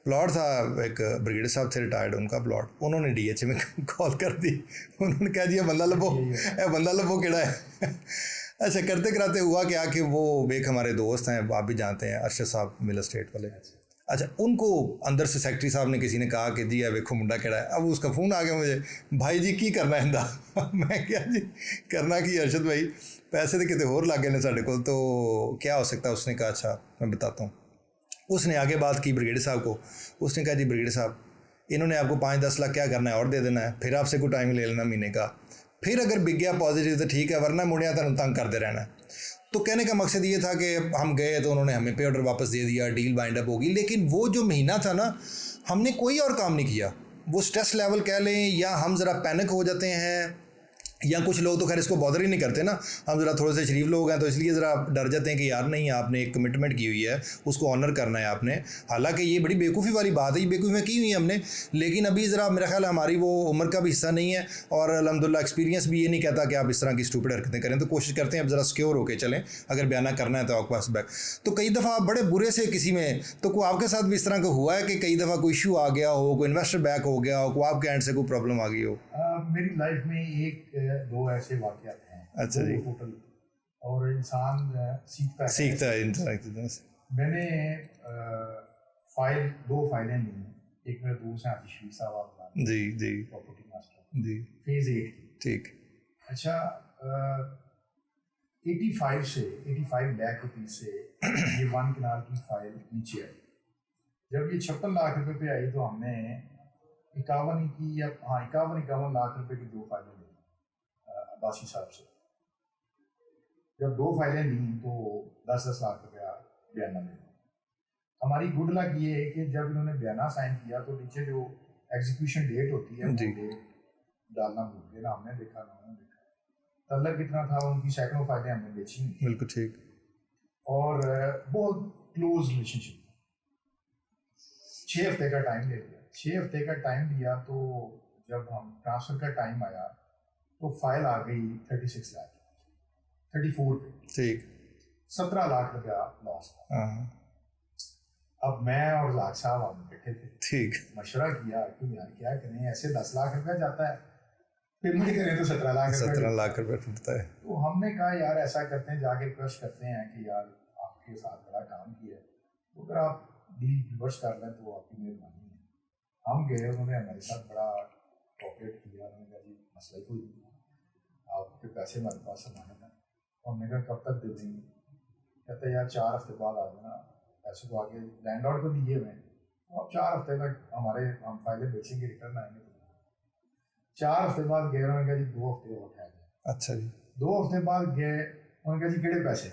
प्लॉट था, एक ब्रिगेडियर साहब थे रिटायर्ड, उनका प्लॉट, उन्होंने DHA में कॉल कर दी। उन्होंने कह दिया बंदा लभो, बंदा लभो केड़ा है। अच्छा, करते कराते हुआ क्या कि वो एक हमारे दोस्त हैं, आप भी जानते हैं, अरशद साहब मिल स्टेट वाले। अच्छा, उनको अंदर से सेक्रेटरी साहब ने किसी ने कहा कि जी देखो मुंडा केड़ा है। अब उसका फ़ोन आ गया मुझे, भाई जी की करना है इंदा। मैं क्या जी करना कि अरशद भाई पैसे तो कितने होर लागे ने साढ़े को, तो क्या हो सकता है। उसने कहा अच्छा मैं बताता हूँ। उसने आगे बात की ब्रिगेडियर साहब को। उसने कहा जी ब्रिगेडियर साहब, इन्होंने आपको 5-10 लाख क्या करना है और दे देना है, फिर आपसे कोई टाइम ले लेना महीने का, फिर अगर बिक गया पॉजिटिव तो ठीक है, वरना मुड़िया तुम तंग करते रहना है। तो कहने का मकसद ये था कि हम गए तो उन्होंने हमें पे ऑर्डर वापस दे दिया, डील बाइंड अप होगी। लेकिन वो जो महीना था ना, हमने कोई और काम नहीं किया। वो स्ट्रेस लेवल कह लें, या हम ज़रा पैनिक हो जाते हैं, या कुछ लोग तो खैर इसको बॉदर ही नहीं करते ना, हम ज़रा थोड़े से शरीफ लोग हैं तो इसलिए ज़रा डर जाते हैं कि यार नहीं, आपने एक कमिटमेंट की हुई है, उसको ऑनर करना है आपने। हालांकि ये बड़ी बेवकूफ़ी वाली बात है, ये बेवकूफ़ी की हुई है हमने, लेकिन अभी ज़रा मेरा ख्याल हमारी वो उम्र का भी हिस्सा नहीं है, और अल्हम्दुलिल्लाह एक्सपीरियंस भी ये नहीं कहता कि आप इस तरह की स्टूपिड हरकतें करें। तो कोशिश करते हैं अब ज़रा सिक्योर होकर चलें, अगर बयाना करना है तो आपके पास बैक। तो कई दफ़ा आप बड़े बुरे से किसी में, तो कोई आपके साथ भी इस तरह का हुआ है कि कई दफ़ा कोई इशू आ गया हो, कोई इन्वेस्टर बैक हो गया हो, कोई आपके एंड से कोई प्रॉब्लम आ गई हो? मेरी लाइफ में एक दो ऐसे वाक़यात हैं। अच्छा जी। टोटल, और इंसान सीखता है इन तरह से। मैंने दो फाइलें ली। एक मेरे दोस्त हैं आतिश साहब, आप जी जी, प्रॉपर्टी मास्टर जी, फेज 8 की। ठीक। अच्छा, 85 लाख रुपीज़ से ये 1 कनाल की फाइल नीचे आई। जब ये 56 लाख रुपए पे आई तो हमने 51 लाख रुपए की दो फाइलें ली अब्बासी साहब से। जब दो फाइलें ली तो 10-10 लाख रुपया बयाना मिला। हमारी गुड लक ये है कि जब इन्होंने बयाना साइन किया तो नीचे जो एग्जीक्यूशन डेट होती है वो डेट डालना भूल गए ना, हमने देखा ना उन्होंने देखा। तल्लक कितना था, उनकी सैकड़ों फाइलें हमने बेची। बिल्कुल ठीक। और बहुत क्लोज रिलेशनशिप। 6 हफ्ते का टाइम ले लिया। 6 हफ्ते का टाइम लिया तो जब हम ट्रांसफर का टाइम आया तो फाइल आ गई 34 पे, ठीक। 17 लाख रुपया लॉस था। अब मैं और लाख साहब हम बैठे थे, ठीक, मशवरा किया कि यार क्या करें, ऐसे 10 लाख रुपया जाता है, पेमेंट करें तो 17 लाख रुपया टूटता है। तो हमने कहा यार ऐसा करते हैं, जाके रिक्वेस्ट करते हैं कि यार आपके साथ बड़ा काम किया है, तो अगर आप डील रिवर्स कर लें तो आपकी मेहरबानी है। हम गए, उन्होंने हमारे साथ बड़ा कोऑपरेट किया। उन्होंने कहा जी मसला कोई नहीं, आपके पैसे हमारे पास समाने हैं। हमने कहा कब तक दे देंगे? कहते यार 4 हफ्ते बाद आ जाना, पैसे को आगे लैंडलॉर्ड को दिए हुए, तो अब 4 हफ्ते तक हम फाइलें बेचेंगे, रिटर्न आएंगे। 4 हफ्ते बाद गए, उन्होंने कहा जी 2 हफ्ते और ठहर जाए। अच्छा जी। 2 हफ्ते बाद गए, उन्होंने कहा जी केड़े पैसे?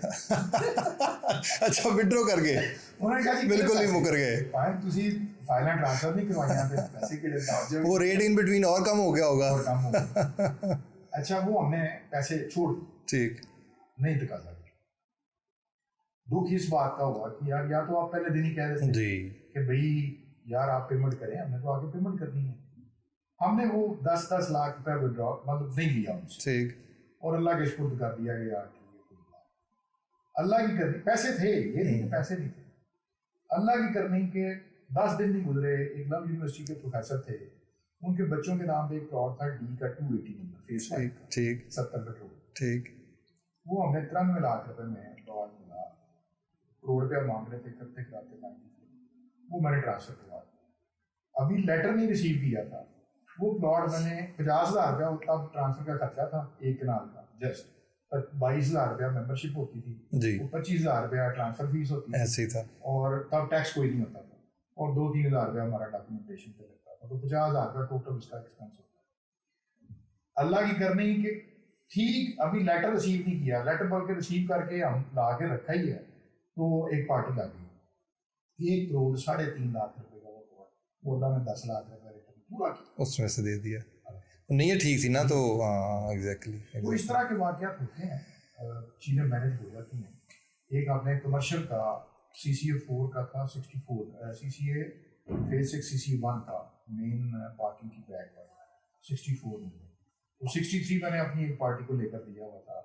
अच्छा, विड्रॉ कर गए। उन्होंने कहा जी बिल्कुल नहीं मुकर गए, भाई तुसी फाइलें ट्रांसफर नहीं करवाइयां ते पैसे केड़े दाओ? वो रेट इन बिटवीन और कम हो गया होगा। और कम हो गया। अच्छा, वो हमने पैसे छोड़ दिए, ठीक, नहीं तकाजा। दुख इस बात का हुआ कि यार या तो आप पहले दिन ही कह देते जी कि भाई यार आप पेमेंट करें, हमने तो आगे पेमेंट करनी है। हमने वो 10-10 लाख रुपया विड्रॉ मतलब नहीं लिया उनसे, ठीक, और अल्लाह के शुक्र कर दिया कि यार अल्लाह की करनी, पैसे थे, ये नहीं कि पैसे नहीं थे, अल्लाह की करनी के 10 दिन नहीं गुजरे। एक लव यूनिवर्सिटी के प्रोफेसर थे, उनके बच्चों के नाम पे एक प्लॉट था डी का 280 नंबर फेस 5, ठीक, 70 करोड़, ठीक, वो हमने 93 लाख रुपए में प्लॉट मिला, करोड़ रुपया मांग रहे थे, करते कराते वो मैंने ट्रांसफर करवा दिया। अभी लेटर नहीं रिसीव किया था, वो प्लॉट मैंने 50,000 रुपया तब ट्रांसफर का खर्चा था, 1 कनाल का, जस्ट 22,000 रुपया मेंबरशिप होती थी जी, 25,000 रुपया ट्रांसफर फीस होती थी, ऐसे ही था, और तब टैक्स कोई नहीं होता था, और 2-3 हज़ार रुपया हमारा डॉक्यूमेंटेशन पे लगता था, तो 50,000 रुपया टोटल उसका एक्सपेंस होता है। अल्लाह की करनी कि ठीक अभी लेटर रिसीव नहीं किया, लेटर बल्कि रिसीव करके हम ला के रखा ही है, तो एक पार्टी आ गई, 1 करोड़ 3.5 लाख रुपए का वो वो अल्लाह ने 10 लाख रुपये रिटर्न पूरा किया, उसमें से दे दिया। नहीं ये ठीक थी ना, तो हाँ एग्जैक्टली। तो इस तरह के वाक़यात होते हैं, चीज़ें मैनेज हो जाती हैं। एक आपने कमर्शियल का CCA 4 का था 64, CCA फेज 6 CCA 1 था मेन पार्किंग की बैग पर 64 में, तो 63 मैंने अपनी एक पार्टी को लेकर दिया हुआ था।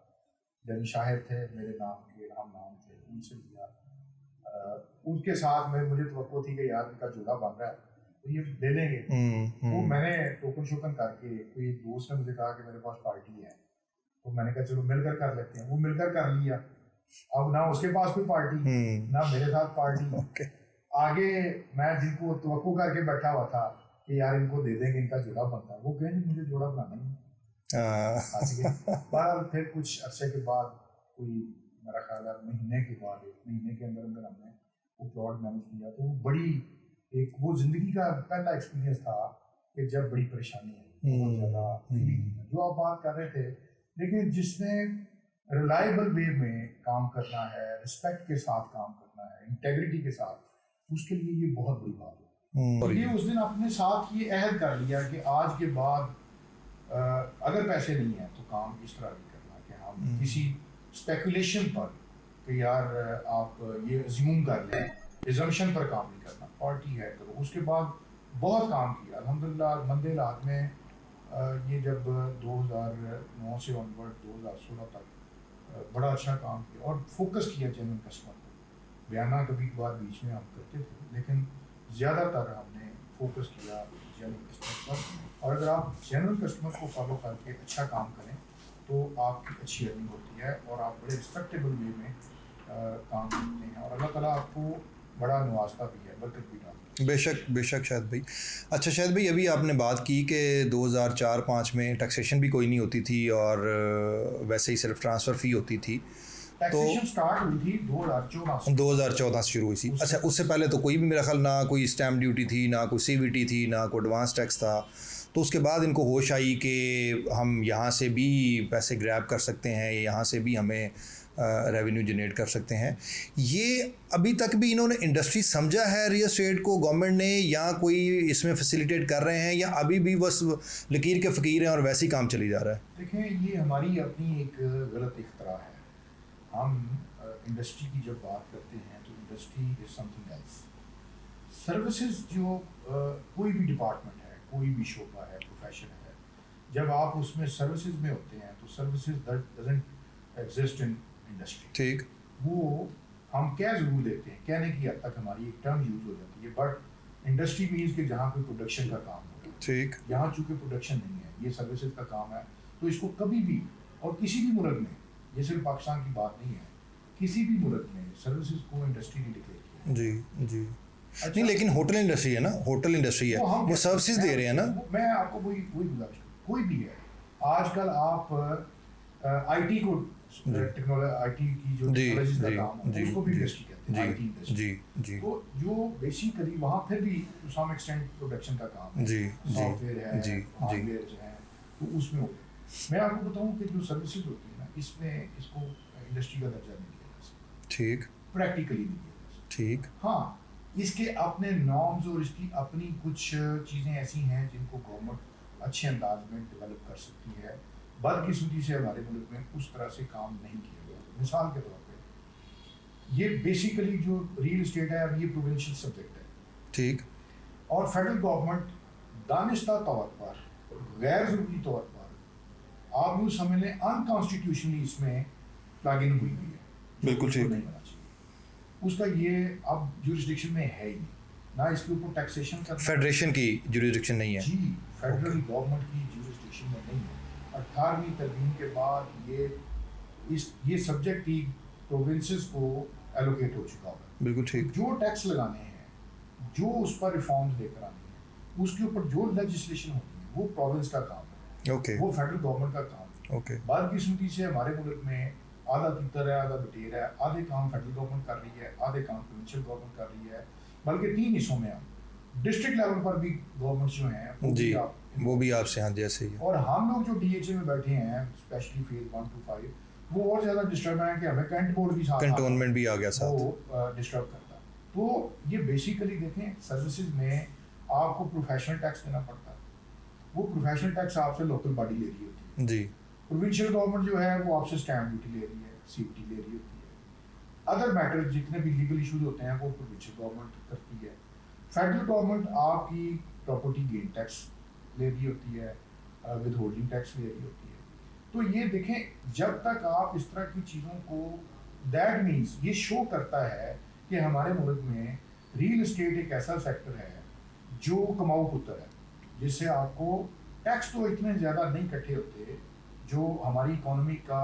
जब शाहिद थे मेरे नाम के, हम नाम थे, उनसे दिया। उनके साथ में मुझे तवक्को थी कि यार इनका जोड़ा बन रहा है तो ये ले लेंगे। वो मैंने टोकन शोकन करके, कोई दोस्त ने मुझे कहा कि मेरे पास पार्टी है, तो मैंने कहा चलो मिलकर कर लेते हैं। वो मिलकर कर लिया। अब ना उसके पास कोई पार्टी ना मेरे साथ पार्टी। आगे मैं जिनको तवक्को करके बैठा हुआ था कि यार इनको दे देंगे, इनका जोड़ा बनता है, वो कहे नहीं मुझे जोड़ा बनाना ही पर फिर कुछ अरसे के बाद, कोई मेरा ख्याल है महीने के बाद, 1 महीने के अंदर अंदर हमने वो प्लॉट मैनेज किया। तो वो बड़ी एक वो जिंदगी का पहला एक्सपीरियंस था कि जब बड़ी परेशानी आई, बहुत ज़्यादा। जो आप बात कर रहे थे, लेकिन जिसने रिलायबल वे में काम करना है, रिस्पेक्ट के साथ काम करना है, इंटेग्रिटी के साथ, उसके लिए ये बहुत बड़ी बात है। ये उस दिन अपने साथ ये अहद कर लिया कि आज के बाद अगर पैसे नहीं है तो काम इस तरह नहीं करना कि हम किसी स्पेकुलेशन पर कि यार आप ये अज्यूम कर लें, एजम्पशन पर काम नहीं करना। पार्टी है करो। उसके बाद बहुत काम किया अल्हम्दुलिल्लाह। मंदे हालात में ये जब 2009 से ऑनवर्ड 2016 तक बड़ा अच्छा काम किया और फोकस किया जेन्युइन कस्टमर पर। बयाना कभी कभार बीच में हम करते थे, लेकिन ज़्यादातर हमने फोकस किया जेन्युइन कस्टमर पर। और अगर आप जेन्युइन कस्टमर को फॉलो करके अच्छा काम करें तो आपकी अच्छी अर्निंग होती है और आप बड़े रिस्पेक्टेबल वे में काम करते हैं, और अल्लाह ताला आपको बड़ा नवाजता भी है, बरकत भी डालता है। बेशक बेशक शायद भाई। अच्छा शायद भाई, अभी आपने बात की कि 2004-05 में टैक्सेशन भी कोई नहीं होती थी और वैसे ही सिर्फ ट्रांसफ़र फ़ी होती थी। टैक्सेशन स्टार्ट हुई थी 2014 से शुरू हुई थी। अच्छा, उससे पहले तो कोई भी मेरा ख्याल ना कोई स्टैम्प ड्यूटी थी, ना कोई CVT थी, ना कोई एडवांस टैक्स था। तो उसके बाद इनको होश आई कि हम यहाँ से भी पैसे ग्रैब कर सकते हैं, यहाँ से भी हमें रेवेन्यू जनरेट कर सकते हैं। ये अभी तक भी इन्होंने इंडस्ट्री समझा है रियल एस्टेट को गवर्नमेंट ने, या कोई इसमें फैसिलिटेट कर रहे हैं, या अभी भी बस लकीर के फ़कीर हैं और वैसे ही काम चली जा रहा है? देखें, ये हमारी अपनी एक गलत इख्तरा है। हम इंडस्ट्री की जब बात करते हैं तो industry is something else. Services जो कोई भी डिपार्टमेंट है, कोई भी शोबा है, प्रोफेशन है, जब आप उसमें सर्विसेज में होते हैं तो services doesn't exist in industry. ठीक। वो हम कह ज़रूर देते हैं, कहने की हद तक हमारी एक टर्म यूज हो जाती है, बट इंडस्ट्री मीन्स कि जहाँ कोई प्रोडक्शन का काम हो। ठीक। यहाँ चूँकि प्रोडक्शन नहीं है, ये सर्विसेज का काम है, तो इसको कभी भी और किसी भी मुल्क में, ये सिर्फ पाकिस्तान की बात नहीं है, किसी भी मुल्क में सर्विसेज को इंडस्ट्री नहीं डिक्लेयर किया। जी जी। अच्छा, नहीं लेकिन होटल इंडस्ट्री है ना, होटल इंडस्ट्री है, वो सर्विसेज दे रहे हैं ना। मैं आपको वही गुजारिश, कोई भी है आजकल आप IT को टेक्नोलॉजी, IT की जो टेक्नोलॉजी का काम है उसको भी इंडस्ट्री कहते हैं, IT इंडस्ट्री। जी जी। तो जो बेसिकली वहाँ फिर भी टू सम एक्सटेंट प्रोडक्शन का काम है, जी सॉफ्टवेयर है, जी हार्डवेयर जो है, तो उसमें हो गया। मैं आपको बताऊँ कि जो सर्विसेज होती है ना, इसमें इसको इंडस्ट्री का दर्जा नहीं दिया जा सकता। ठीक। प्रैक्टिकली नहीं दिया जा सकता। ठीक। हाँ, इसके अपने नॉर्म्स और इसकी अपनी कुछ चीज़ें ऐसी हैं जिनको गवर्नमेंट अच्छे अंदाज में डेवलप कर सकती है। बदकिस्मती से हमारे मुल्क में उस तरह से काम नहीं किया गया। मिसाल के तौर पे ये बेसिकली जो रियल एस्टेट है, अब ये प्रोविंशियल सब्जेक्ट है। ठीक। और फेडरल गवर्नमेंट दानिस्ता तौर पर, गैर ज़रूरी तौर पर, आप यूँ समझ लें अनकॉन्स्टिट्यूशनली इसमें प्लग इन हुई है। बिल्कुल ठीक। नहीं होना चाहिए उसका, ये अब जुरिस्डिक्शन में है ही नहीं, ना इसके ऊपर टैक्सेशन का फेडरेशन की जुरिस्डिक्शन नहीं है। जी, फेडरल गवर्नमेंट की जुरिस्डिक्शन में नहीं है। 18वीं तरमीम के बाद ये सब्जेक्ट ही प्रोविंसेस को एलोकेट हो चुका है। बिल्कुल ठीक। जो टैक्स लगाने हैं, जो उस पर रिफॉर्म्स लेकर आने हैं, उसके ऊपर जो लेजिस्लेशन होती है वो प्रोविंस का काम है। ओके। वो फेडरल गवर्नमेंट का काम है। ओके। बदकिस्मती से हमारे मुल्क में आधा तीतर है, आधा बटेर है। आधे काम फेडरल गवर्नमेंट कर रही है, आधे काम प्रोविंशियल गवर्नमेंट कर रही है, बल्कि 3 हिस्सों में हम डिस्ट्रिक्ट लेवल पर भी गवर्नमेंट जो हैं जी, वो भी आपसे हाँ जैसे ही। और हम लोग जो DHA में बैठे हैं, स्पेशली फेज 1 to 5, वो और ज़्यादा डिस्टर्ब है कि हमें कैंट बोर्ड भी साथ, कंटोनमेंट भी आ गया साथ, वो डिस्टर्ब करता है। तो ये बेसिकली देखें, सर्विसेज में आपको प्रोफेशनल टैक्स देना पड़ता है, वो प्रोफेशनल टैक्स आपसे लोकल बॉडी ले रही होती है जी। प्रोविंशियल गवर्नमेंट जो है वो आपसे स्टैम्प ड्यूटी ले रही है, सीयूटी ले रही होती है। अदर मैटर जितने भी लीगल इश्यूज होते हैं वो प्रोविंशियल गवर्नमेंट करती है। फेडरल गवर्नमेंट आपकी प्रॉपर्टी गेन टैक्स ले रही होती है, विद होल्डिंग टैक्स ले रही होती है। तो ये देखें, जब तक आप इस तरह की चीज़ों को, दैट मीन्स ये शो करता है कि हमारे मुल्क में रियल इस्टेट एक ऐसा सेक्टर है जो कमाऊ पुत्र है, जिससे आपको टैक्स तो इतने ज़्यादा नहीं इकट्ठे होते, जो हमारी इकोनॉमी का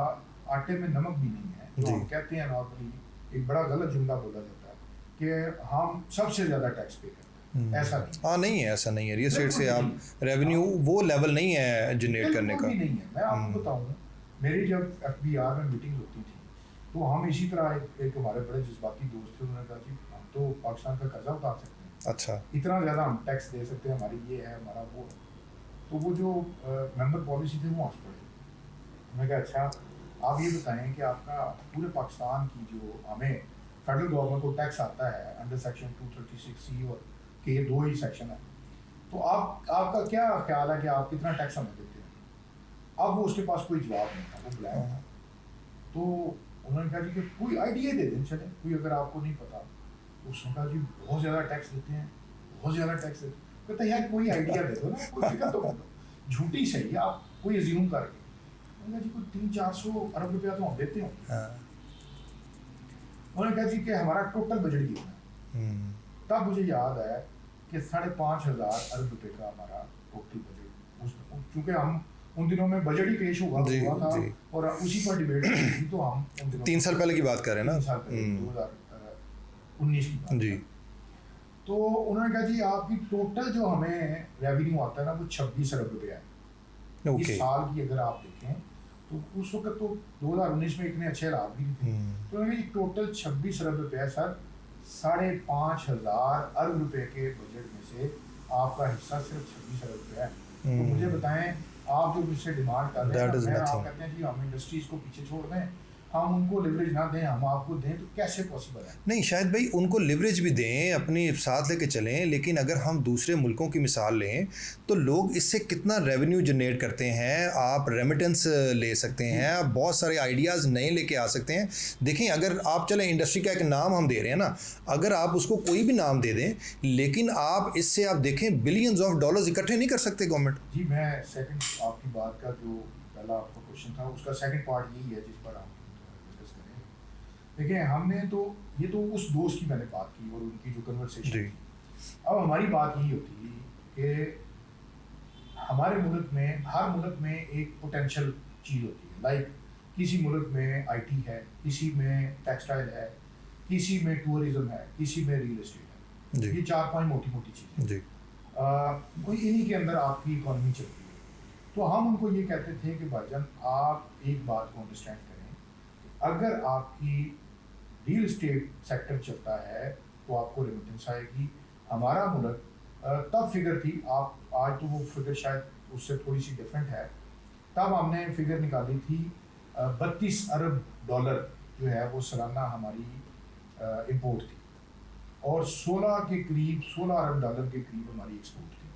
आटे में नमक भी नहीं है। जो हम कहते हैं नॉर्मली, एक बड़ा गलत जुमला बोला जाता है कि हम सबसे ज़्यादा टैक्स पे करते हैं, ऐसा नहीं। हाँ, नहीं है, ऐसा नहीं है। रियल एस्टेट से आप रेवेन्यू वो लेवल नहीं है जनरेट करने का। नहीं है। मैं आपको बताऊँ, मेरी जब FBR में मीटिंग होती थी तो हम इसी तरह एक हमारे बड़े जज्बाती दोस्त थे, उन्होंने कहा जी हम तो पाकिस्तान का कर्जा उतार सकते हैं, अच्छा, इतना ज़्यादा हम टैक्स दे सकते हैं, हमारी ये है, हमारा वो है। तो वो जो मेंबर पॉलिसी थी वो हंस पड़े। मैंने कहा अच्छा आप ये बताएं कि आपका पूरे पाकिस्तान की जो हमें फेडरल गवर्नमेंट को टैक्स आता है अंडर सेक्शन 236C और के 2 ही सेक्शन है, तो आपका क्या ख्याल है कि आप कितना टैक्स हमें देते हैं? अब वो उसके पास कोई जवाब नहीं था, वो ब्लैंक था। तो उन्होंने कहा जी कि कोई आइडिया दे दें, चले कोई, अगर आपको नहीं पता। तो उसने कहा जी बहुत ज़्यादा टैक्स देते हैं, बहुत ज़्यादा टैक्स देते हैं। कहता है यार कोई आइडिया दे दो ना, कोई फिक्र तो कर दो, झूठी सही आप कोई अज्यूम करके। उन्होंने कहा जी कोई 300-400 अरब रुपया तो हम देते हो। उन्होंने कहा जी कि हमारा टोटल बजट कितना है। तब मुझे याद है कि 5,500 अरब रुपए का हमारा टोटल बजट, क्योंकि हम उन दिनों में बजट ही पेश हुआ था और उसी पर डिबेट हुई थी। तो हम उन दिनों 3 साल पहले की बात कर रहे हैं ना, 3 साल पहले 2019 की बात जी। तो उन्होंने कहा जी आपकी टोटल जो हमें रेवेन्यू आता है ना वो 26 अरब रुपया है। इस साल की अगर आप देखें तो उस वक्त तो 2019 में इतने अच्छे हालात भी नहीं थे। तो उन्होंने कहा टोटल 26 अरब रुपया सर, 5,500 अरब रुपए के बजट में से आपका हिस्सा सिर्फ 26 अरब रुपया है। तो मुझे बताएं, आप जो मुझसे डिमांड कर रहे हैं, आप कहते हैं जी हम इंडस्ट्रीज को पीछे छोड़ दें, हम उनको लिवरेज ना दें, हम आपको दें, तो कैसे पॉसिबल है? नहीं, शायद भाई उनको लिवरेज भी दें, अपनी साथ लेके चलें, लेकिन अगर हम दूसरे मुल्कों की मिसाल लें तो लोग इससे कितना रेवेन्यू जनरेट करते हैं। आप रेमिटेंस ले सकते हैं, आप बहुत सारे आइडियाज़ नए लेके आ सकते हैं। देखें, अगर आप चलें, इंडस्ट्री का एक नाम हम दे रहे हैं ना, अगर आप उसको कोई भी नाम दे दें, लेकिन आप इससे आप देखें बिलियंस ऑफ डॉलर्स इकट्ठे नहीं कर सकते गवर्नमेंट। जी, मैं सेकंड आपकी बात का जो पहला आपका क्वेश्चन था उसका सेकंड पार्ट यही है जिस पर हम डिस्कस करें। देखिए, हमने तो ये तो उस दोस्त की मैंने बात की और उनकी जो कन्वर्सेशन थी। अब हमारी बात यही होती कि हमारे मुल्क में, हर मुल्क में एक पोटेंशियल चीज़ होती है। लाइक किसी मुल्क में IT है, किसी में टेक्सटाइल है, किसी में टूरिज्म है, किसी में रियल एस्टेट है। ये 4-5 मोटी मोटी चीज़ें, कोई इन्हीं के अंदर आपकी इकॉनमी चलती है। तो हम उनको ये कहते थे कि भाईजान आप एक बात को अंडरस्टैंड करें, अगर आपकी रियल एस्टेट सेक्टर चलता है तो आपको रेमिटेंस आएगी। हमारा मुल्क तब फिगर थी, आप आज तो वो फिगर शायद उससे थोड़ी सी डिफरेंट है। तब हमने फिगर निकाली थी 32 अरब डॉलर जो है वो सालाना हमारी इंपोर्ट थी और 16 के करीब, 16 अरब डॉलर के करीब हमारी एक्सपोर्ट थी।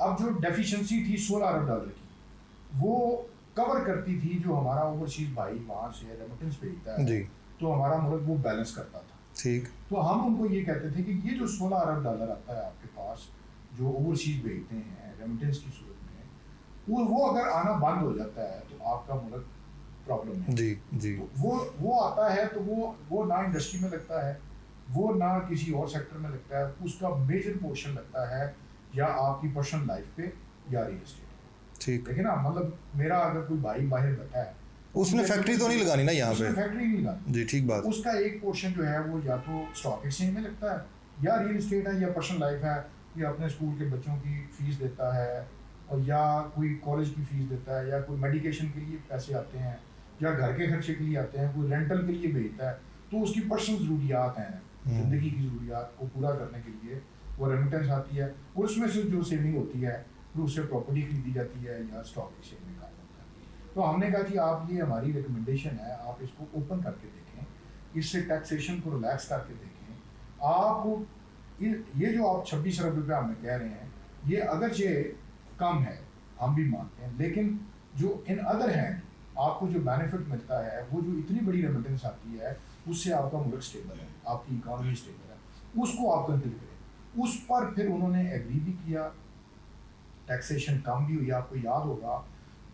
अब जो डेफिशिएंसी थी 16 अरब डॉलर की, वो कवर करती थी जो हमारा ओवरसीज भाई वहाँ से रेमिटेंस भेजता है, तो हमारा मुल्क वो बैलेंस करता था। ठीक। तो हम उनको ये कहते थे कि ये जो 16 अरब डॉलर आता है आपके पास, जो ओवरसीज भेजते हैं रेमिटेंस की सूरत में, वो अगर आना बंद हो जाता है तो आपका मुल्क प्रॉब्लम है। जी जी। तो वो आता है तो वो ना इंडस्ट्री में लगता है, वो ना किसी और सेक्टर में लगता है, उसका मेजर पोर्शन लगता है या आपकी पर्सनल लाइफ पे या रियल एस्टेट। ठीक। लेकिन ना, मतलब मेरा अगर कोई भाई बाहर बैठा है, उसने फैक्ट्री तो नहीं लगानी ना यहाँ पे, फैक्ट्री नहीं लगानी जी, ठीक बात। उसका एक पोर्शन जो है वो या तो स्टॉक एक्सचेंज में लगता है, या रियल एस्टेट है, या पर्सनल लाइफ है, या अपने स्कूल के बच्चों की फीस देता है, और या कोई कॉलेज की फीस देता है, या कोई मेडिकेशन के लिए पैसे आते हैं, या घर के खर्चे के लिए आते हैं, कोई रेंटल के लिए भेजता है। तो उसकी पर्सनल ज़रूरियात हैं, ज़िंदगी की ज़रूरियात को पूरा करने के लिए वो रेमिटेंस आती है, और उसमें से जो सेविंग होती है फिर उससे प्रॉपर्टी खरीदी जाती है या स्टॉक एक्सचेंज में काम होता है। तो हमने कहा कि आप, ये हमारी रिकमेंडेशन है, आप इसको ओपन करके देखें, इससे टैक्सेशन को रिलैक्स करके देखें। आप ये जो आप 26 अरब रुपया हमें कह रहे हैं, ये अगरचे कम है, हम भी मानते हैं, लेकिन जो इन अदर हैंड आपको जो बेनिफिट मिलता है, वो जो इतनी बड़ी रेमिटेंस आती है, उससे आपका मुल्क स्टेबल है, आपकी इकॉनमी स्टेबल है, उसको आप कंसिडर करें। उस पर फिर उन्होंने एग्री भी किया, टैक्सेशन कम भी हुई, आपको याद होगा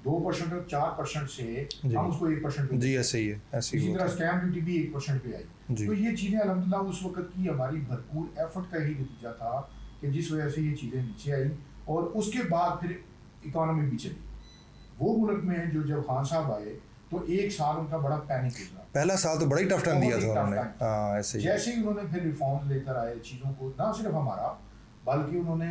2% और 4% से हम उसको 1% जी, ऐसे ही है, ऐसे ही। इसी तरह स्टैम्प ड्यूटी भी 1% पे आई। तो ये चीज़ें अल्हम्दुलिल्लाह उस वक्त की हमारी भरपूर एफर्ट का ही नतीजा था कि जिस वजह से ये चीज़ें नीचे आई, और उसके बाद फिर इकॉनमी भी चली। वो मुल्क में जो जब खान साहब आए तो एक साल उनका बड़ा पैनिक हुआ, पहला साल तो बड़ा ही टफ टाइम दिया था उन्होंने। हाँ, ऐसे ही। जैसे ही उन्होंने फिर रिफॉर्म लेकर आए चीज़ों को, ना सिर्फ हमारा बल्कि उन्होंने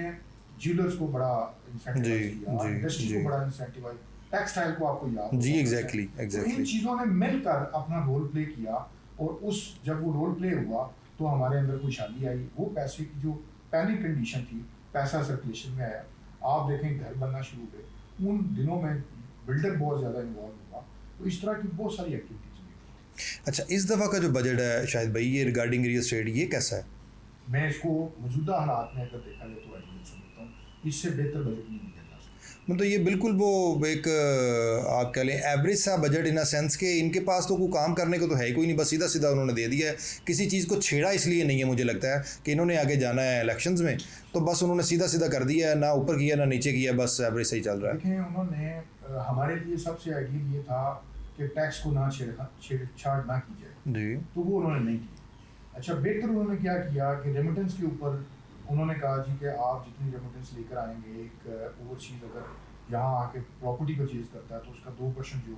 ज्वेलर्स को बड़ा इंसेंटिवाइज किया, इंडस्ट्री को बड़ा इंसेंटिवाइज, टेक्सटाइल को आपको याद जी, एग्जैक्टली। तो इन चीज़ों ने मिलकर अपना रोल प्ले किया, और उस जब वो रोल प्ले हुआ तो हमारे अंदर खुशहाली आई। वो पैसे की जो पैनिक कंडीशन थी, पैसा सर्कुलेशन में आया, आप देखें घर बनना शुरू हुए, उन दिनों में बिल्डर बहुत ज़्यादा इन्वॉल्व हुआ, तो इस तरह की बहुत सारी एक्टिविटीज़ हुई। अच्छा, इस दफ़ा का जो बजट है शायद भाई, ये रिगार्डिंग रियल एस्टेट, ये कैसा है? मैं इसको मौजूदा हालात में अगर देखा जाए तो एडमिट समझता हूँ, इससे बेहतर बजट नहीं दिया जा सकता। मतलब ये बिल्कुल वो एक आप कह लें एवरेज सा बजट, इन अ सेंस के इनके पास तो कोई काम करने को तो है ही कोई नहीं, बस सीधा सीधा उन्होंने दे दिया है। किसी चीज़ को छेड़ा इसलिए नहीं है, मुझे लगता है कि इन्होंने आगे जाना है इलेक्शंस में, तो बस उन्होंने सीधा सीधा कर दिया है, ना ऊपर किया ना नीचे किया, बस एवरेज सही चल रहा है। देखें, उन्होंने हमारे लिए सबसे आइडियल ये था कि टैक्स को ना छेड़छाड़ ना की जाए जी, तो वो उन्होंने नहीं की। अच्छा, बेहतर उन्होंने क्या किया कि रेमिटेंस के ऊपर उन्होंने कहा जी कि आप जितनी रेमिटेंस लेकर आएंगे, एक ओवरसीज अगर यहाँ आके प्रॉपर्टी परचेज करता है तो उसका 2% जो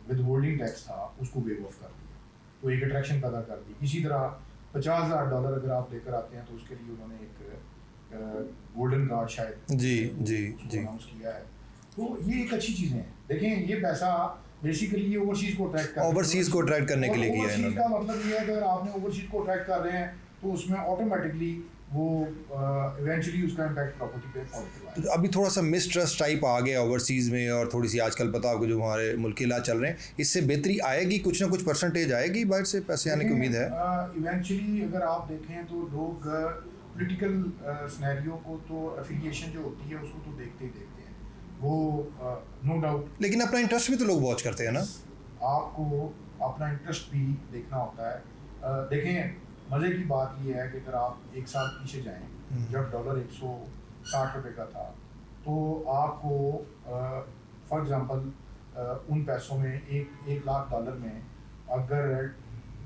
विद होल्डिंग टैक्स था उसको वेव ऑफ कर दिया, तो एक अट्रैक्शन पैदा कर दी। इसी तरह $50,000 अगर आप लेकर आते हैं तो उसके लिए उन्होंने एक गोल्डन कार्ड शायद जी, जी, जी, अनाउंस किया है। तो ये एक अच्छी चीज़ें हैं। देखें, ये पैसा बेसिकली ये ओवरसीज को अट्रैक्ट करने के लिए किया है इन्होंने। का मतलब ये है कि अगर आपने ओवरसीज को अट्रैक्ट कर रहे हैं तो उसमें ऑटोमेटिकली वो इवेंचुअली उसका इम्पैक्ट प्रॉपर्टी पे पॉजिटिव आएगा। अभी थोड़ा सा मिसट्रस्ट टाइप आ गया ओवरसीज़ में, और थोड़ी सी आजकल पता आपको जो हमारे मुल्क के इलाज चल रहे हैं, इससे बेहतरी आएगी, कुछ ना कुछ परसेंटेज आएगी, बाहर से पैसे आने की उम्मीद है। इवेंचुअली अगर आप देखें तो लोग पॉलिटिकल सिनेरियो को तो एफिलिएशन जो होती है उसको तो देखते ही देखते हैं, वो नो डाउट। लेकिन अपना इंटरेस्ट भी तो लोग वॉच करते हैं ना। आपको अपना इंटरेस्ट भी देखना होता है। देखें, मज़े की बात ये है कि अगर आप एक साल पीछे जाएं, जब डॉलर 160 रुपये का था, तो आपको फॉर एग्जांपल उन पैसों में $1 लाख में अगर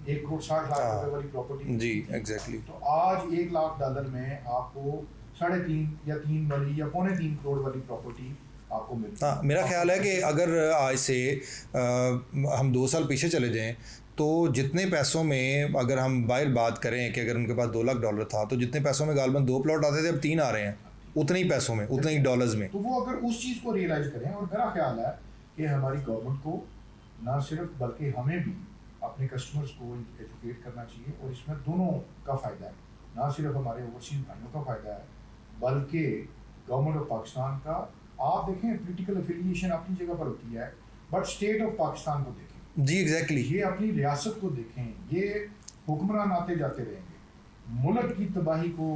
1,60,00,000 रुपये वाली प्रॉपर्टी, जी, एग्जैक्टली, तो आज $1 लाख में आपको 3.5 या 3 वाली या 3.25 करोड़ वाली प्रॉपर्टी आपको मिलती है। हाँ, मेरा ख्याल है कि अगर आज से हम 2 साल पीछे चले जाएं तो जितने पैसों में, अगर हम बाहर बात करें कि अगर उनके पास $2 लाख था, तो जितने पैसों में गालबन 2 प्लॉट आते थे, अब 3 आ रहे हैं, उतने ही पैसों में, उतने ही डॉलर्स में। तो वो अगर उस चीज़ को रियलाइज़ करें, और मेरा ख्याल है कि हमारी गवर्नमेंट को ना सिर्फ बल्कि हमें भी अपने कस्टमर्स को एजुकेट करना चाहिए, और इसमें दोनों का फ़ायदा है, ना सिर्फ हमारे ओवरसीज भाइयों का फ़ायदा है बल्कि गवर्नमेंट ऑफ पाकिस्तान का। आप देखें, पॉलिटिकल एफिलिएशन अपनी जगह पर होती है, बट स्टेट ऑफ पाकिस्तान को देखें। जी, एग्जैक्टली, ये अपनी रियासत को देखें, ये हुक्मरान आते जाते रहेंगे। मुल्क की तबाही को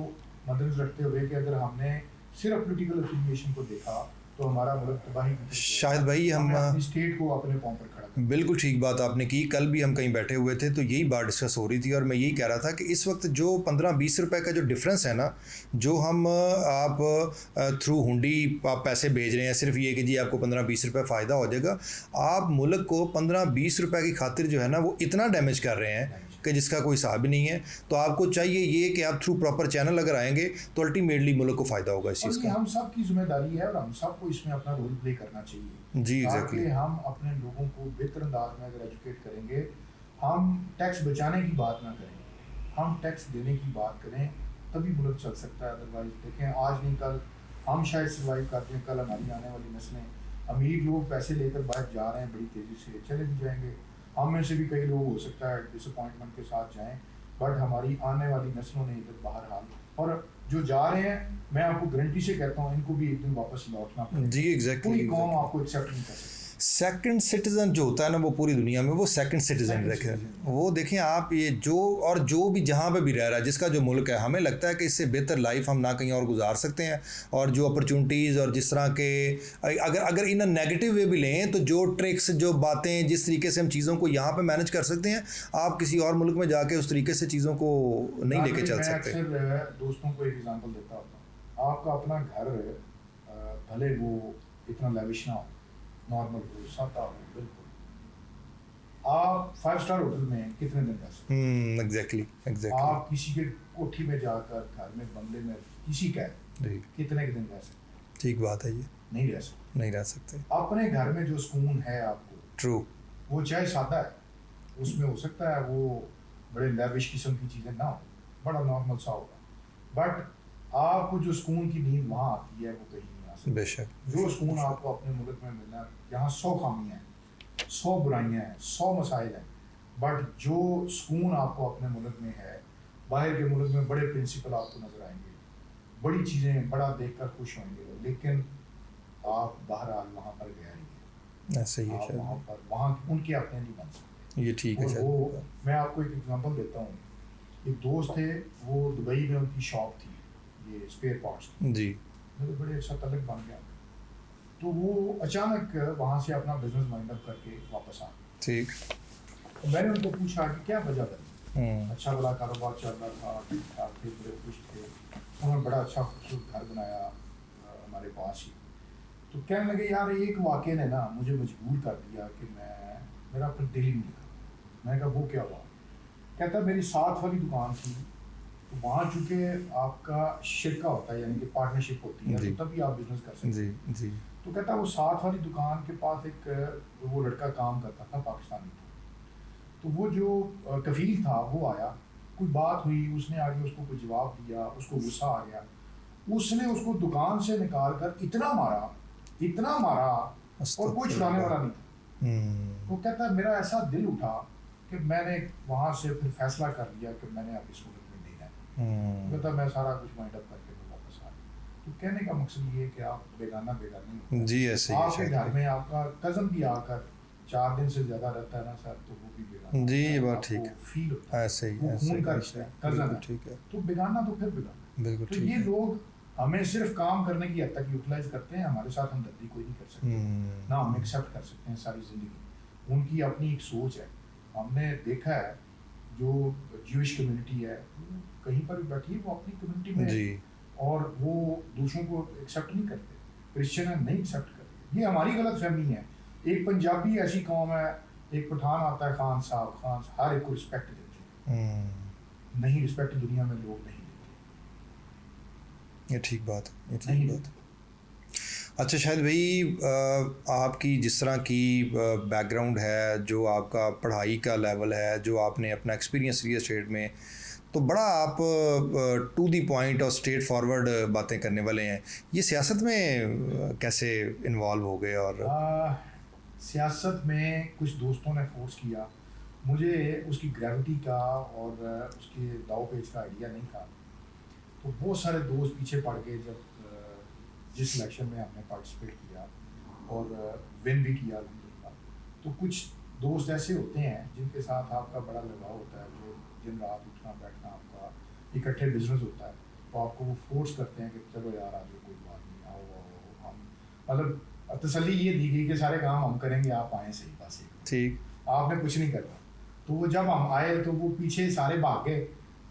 मद्देनजर रखते हुए कि अगर हमने सिर्फ पॉलिटिकल एफिलिएशन को देखा तो हमारा मुल्क तबाही की, शायद भाई हम अपनी स्टेट को अपने पांव पर खड़ा करें। बिल्कुल ठीक बात आपने की। कल भी हम कहीं बैठे हुए थे तो यही बात डिस्कस हो रही थी, और मैं यही कह रहा था कि इस वक्त जो 15-20 रुपए का जो डिफरेंस है ना, जो हम आप थ्रू हुंडी आप पैसे भेज रहे हैं, सिर्फ ये कि जी आपको 15-20 रुपए फ़ायदा हो जाएगा, आप मुल्क को 15-20 रुपए की खातिर जो है ना वो इतना डैमेज कर रहे हैं कि जिसका कोई हिसाब ही नहीं है। तो आपको चाहिए ये कि आप थ्रू प्रॉपर चैनल अगर आएंगे तो अल्टीमेटली मुल्क को फ़ायदा होगा इस चीज़ का। हम सब की जिम्मेदारी है और हम सबको इसमें अपना रोल प्ले करना चाहिए। जी, एग्जैक्टली। हम अपने लोगों को बेहतर अंदाज में अगर एजुकेट करेंगे, हम टैक्स बचाने की बात ना करें, हम टैक्स देने की बात करें, तभी मुल्क चल सकता है। अदरवाइज देखें, आज नहीं कल हम शायद सर्वाइव करते हैं, कल हमारी आने वाली नस्लें, अमीर लोग पैसे लेकर बाहर जा रहे हैं बड़ी तेज़ी से, चले भी जाएंगे। हम में से भी कई लोग हो सकता है डिसअपॉइंटमेंट के साथ जाएं, बट हमारी आने वाली नस्लों ने इधर बाहर हाल, और जो जा रहे हैं मैं आपको गारंटी से कहता हूँ इनको भी एक दिन वापस लौटना पड़ेगा। जी, एग्जैक्टली, कोई कौम आपको एक्सेप्ट नहीं कर सकती। सेकंड सिटीज़न जो होता है ना, वो पूरी दुनिया में वो सेकंड सिटीज़न Second रखे। citizen। वो देखें आप, ये जो भी जहाँ पे भी रह रहा है, जिसका जो मुल्क है, हमें लगता है कि इससे बेहतर लाइफ हम ना कहीं और गुजार सकते हैं। और जो अपॉर्चुनिटीज़ और जिस तरह के अगर इन नेगेटिव वे भी लें, तो जो ट्रिक्स, जो बातें, जिस तरीके से हम चीज़ों को यहाँ पे मैनेज कर सकते हैं, आप किसी और मुल्क में जाके उस तरीके से चीज़ों को नहीं लेके चल मैं सकते। अक्सर दोस्तों को एक एग्जांपल देता होता हूँ। आपका अपना घर भले वो इतना लेविश ना हो, नॉर्मल हो, सादा हो, बिल्कुल, आप 5 स्टार होटल में कितने दिन रह सकते एग्जैक्टली हैं? आप किसी के कोठी में जाकर, घर में, बंगले में, किसी का कितने के दिन रह सकते हैं? ठीक बात है, ये नहीं रह सकते। नहीं रह सकते। अपने घर में जो सुकून है आपको, ट्रू, वो चाहे सादा है, उसमें हो सकता है वो बड़े लेविश किस्म की चीज़ें ना हो, बड़ा नॉर्मल सा होगा, बट आपको जो सुकून की नींद वहाँ आती है वो कहीं नहीं आ सकती। बेशक। जो सुकून आपको अपने मुल्क में मिलना है, यहाँ 100 खामियाँ हैं, 100 बुराइयाँ हैं, 100 मसाइल हैं, बट जो सुकून आपको अपने मुल्क में है, बाहर के मुल्क में बड़े प्रिंसिपल आपको नजर आएंगे, बड़ी चीज़ें बड़ा देखकर खुश होंगे, लेकिन आप बहरहाल वहाँ पर गए नहीं हैं। ऐसे ही है आप शायद। वहाँ उनके अपने नहीं बन सकते। ये ठीक है और शायद। वो, मैं आपको एक एग्जांपल देता हूँ। एक दोस्त थे, वो दुबई में उनकी शॉप थी, ये स्पेयर पार्ट्स की। जी। मेरे बड़े अच्छा तलक बन गया, तो वो अचानक वहाँ से अपना बिजनेस माइंड अप करके वापस आ गए। ठीक। तो मैंने उनको पूछा कि क्या वजह बनी? अच्छा बड़ा कारोबार चल रहा था, ठीक ठाक थे, बड़े खुश थे, उन्होंने बड़ा अच्छा खूबसूरत घर बनाया हमारे पास ही। तो कहने लगे यार एक वाक़ये ने ना मुझे मजबूर कर दिया कि मेरा फिर दिल ही नहीं लगा। मैंने कहा वो क्या हुआ? कहता मेरी साथ वाली दुकान थी, तो वहाँ चूँकि आपका शिरका होता है, यानी कि पार्टनरशिप होती है, तो तभी आप बिजनेस कर सकते हैं। जी जी। तो कहता वो साथ वाली दुकान के पास एक वो लड़का काम करता था, पाकिस्तानी था। तो वो जो कफील था वो आया, कोई बात हुई, उसने आगे उसको कोई जवाब दिया, उसको गुस्सा आ गया, उसने उसको दुकान से निकाल कर इतना मारा और कोई छुड़ाने वाला नहीं था। वो कहता मेरा ऐसा दिल उठा कि मैंने वहाँ से फिर फैसला कर लिया कि मैंने अब इस मुल्क में नहीं रहना। कहता मैं सारा कुछ माइंड अप करके मैं वापस आ गया। तो कहने का मकसद ये है कि आप बेगाना नहीं जी, ऐसे ही आपके घर में आपका कज़न भी आकर 4 दिन से ज़्यादा रहता है ना सर, तो वो भी बेगाना। जी, ये बात ठीक है। फील होता है ऐसे ही, वो ऐसे खून ही, का ऐसे रिश्ता ही। है, कज़न बिल्कुल है, ठीक है। तो बेगाना तो फिर बेगाना। बिल्कुल तो ठीक ये है। लोग हमें सिर्फ काम करने की हद तक यूटिलाइज करते हैं, हमारे साथ हमदर्दी कोई नहीं कर सकते, ना हम एक्सेप्ट कर सकते हैं सारी ज़िंदगी। उनकी अपनी एक सोच है। हमने देखा है जो ज्यूइश कम्युनिटी है, वो कहीं पर भी बैठी है, वो अपनी कम्युनिटी में जी। और वो दूसरों को एक्सेप्ट नहीं करते। क्रिश्चियन है, नहीं एक्सेप्ट करते। ये हमारी गलत फहमी है। एक पंजाबी ऐसी कौम है, एक पठान आता है, खान साहब, हर एक को रिस्पेक्ट देते हैं। नहीं, रिस्पेक्ट दुनिया में लोग नहीं देते। ये ठीक बात है, ये ठीक बात है। अच्छा शायद भाई, आपकी जिस तरह की बैकग्राउंड है, जो आपका पढ़ाई का लेवल है, जो आपने अपना एक्सपीरियंस रियल एस्टेट में, तो बड़ा आप टू दी पॉइंट और स्ट्रेट फॉरवर्ड बातें करने वाले हैं। ये सियासत में कैसे इन्वॉल्व हो गए? और सियासत में कुछ दोस्तों ने फोर्स किया, मुझे उसकी ग्रेविटी का और उसके दाव पेच का आइडिया नहीं था। तो बहुत सारे दोस्त पीछे पड़ गए जब जिस इलेक्शन में हमने पार्टिसिपेट किया और विन भी किया अल्हम्दुलिल्लाह। तो कुछ दोस्त ऐसे होते हैं जिनके साथ आपका बड़ा लगाव होता है, जो दिन रात उठना बैठना, आपका इकट्ठे बिजनेस होता है, तो आपको वो फोर्स करते हैं कि चलो यार आज कोई बात नहीं, आओ हम, मतलब तसल्ली ये दी गई कि सारे काम हम करेंगे, आप आए सही पास ही, ठीक, आपने कुछ नहीं करना। तो वो जब हम आए तो वो पीछे सारे भाग गए,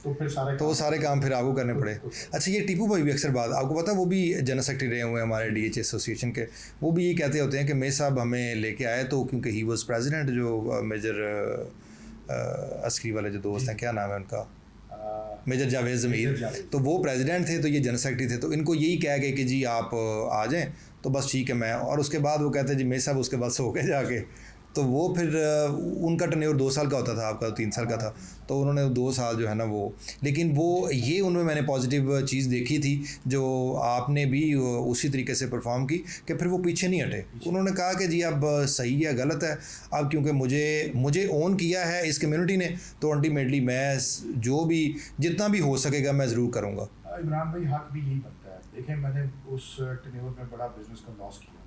तो फिर सारे काम फिर आपको करने पड़े। अच्छा, ये टीपू भाई भी अक्सर बात, आपको पता है, वो भी जनरल सेक्रेटरी रहे हुए हैं हमारे DH एसोसिएशन के। वो भी ये कहते होते हैं कि मेरे साहब हमें लेके आए तो क्योंकि ही वाज प्रेसिडेंट, जो मेजर अस्करी वाले जो दोस्त हैं, क्या नाम है उनका, मेजर जावेद ज़मीर, तो वो प्रेसिडेंट थे, तो ये जनरल सेक्रेटरी थे। तो इनको यही कह गए कि जी आप आ जाएँ, तो बस ठीक है मैं, और उसके बाद वो कहते हैं जी मेरे साहब उसके बाद सो के जाके, तो वो फिर उनका टर्न्योर 2 साल का होता था, आपका 3 साल का था, तो उन्होंने 2 साल जो है ना वो, लेकिन वो ये उनमें मैंने पॉजिटिव चीज़ देखी थी जो आपने भी उसी तरीके से परफॉर्म की कि फिर वो पीछे नहीं हटे। उन्होंने कहा कि जी अब सही है गलत है, अब क्योंकि मुझे ओन किया है इस कम्युनिटी ने, तो अल्टीमेटली मैं जो भी जितना भी हो सकेगा मैं ज़रूर करूँगा। इमरान भाई हक भी यही बनता है। देखें, मैंने उस टर्न्योर में बड़ा बिजनेस का लॉस किया,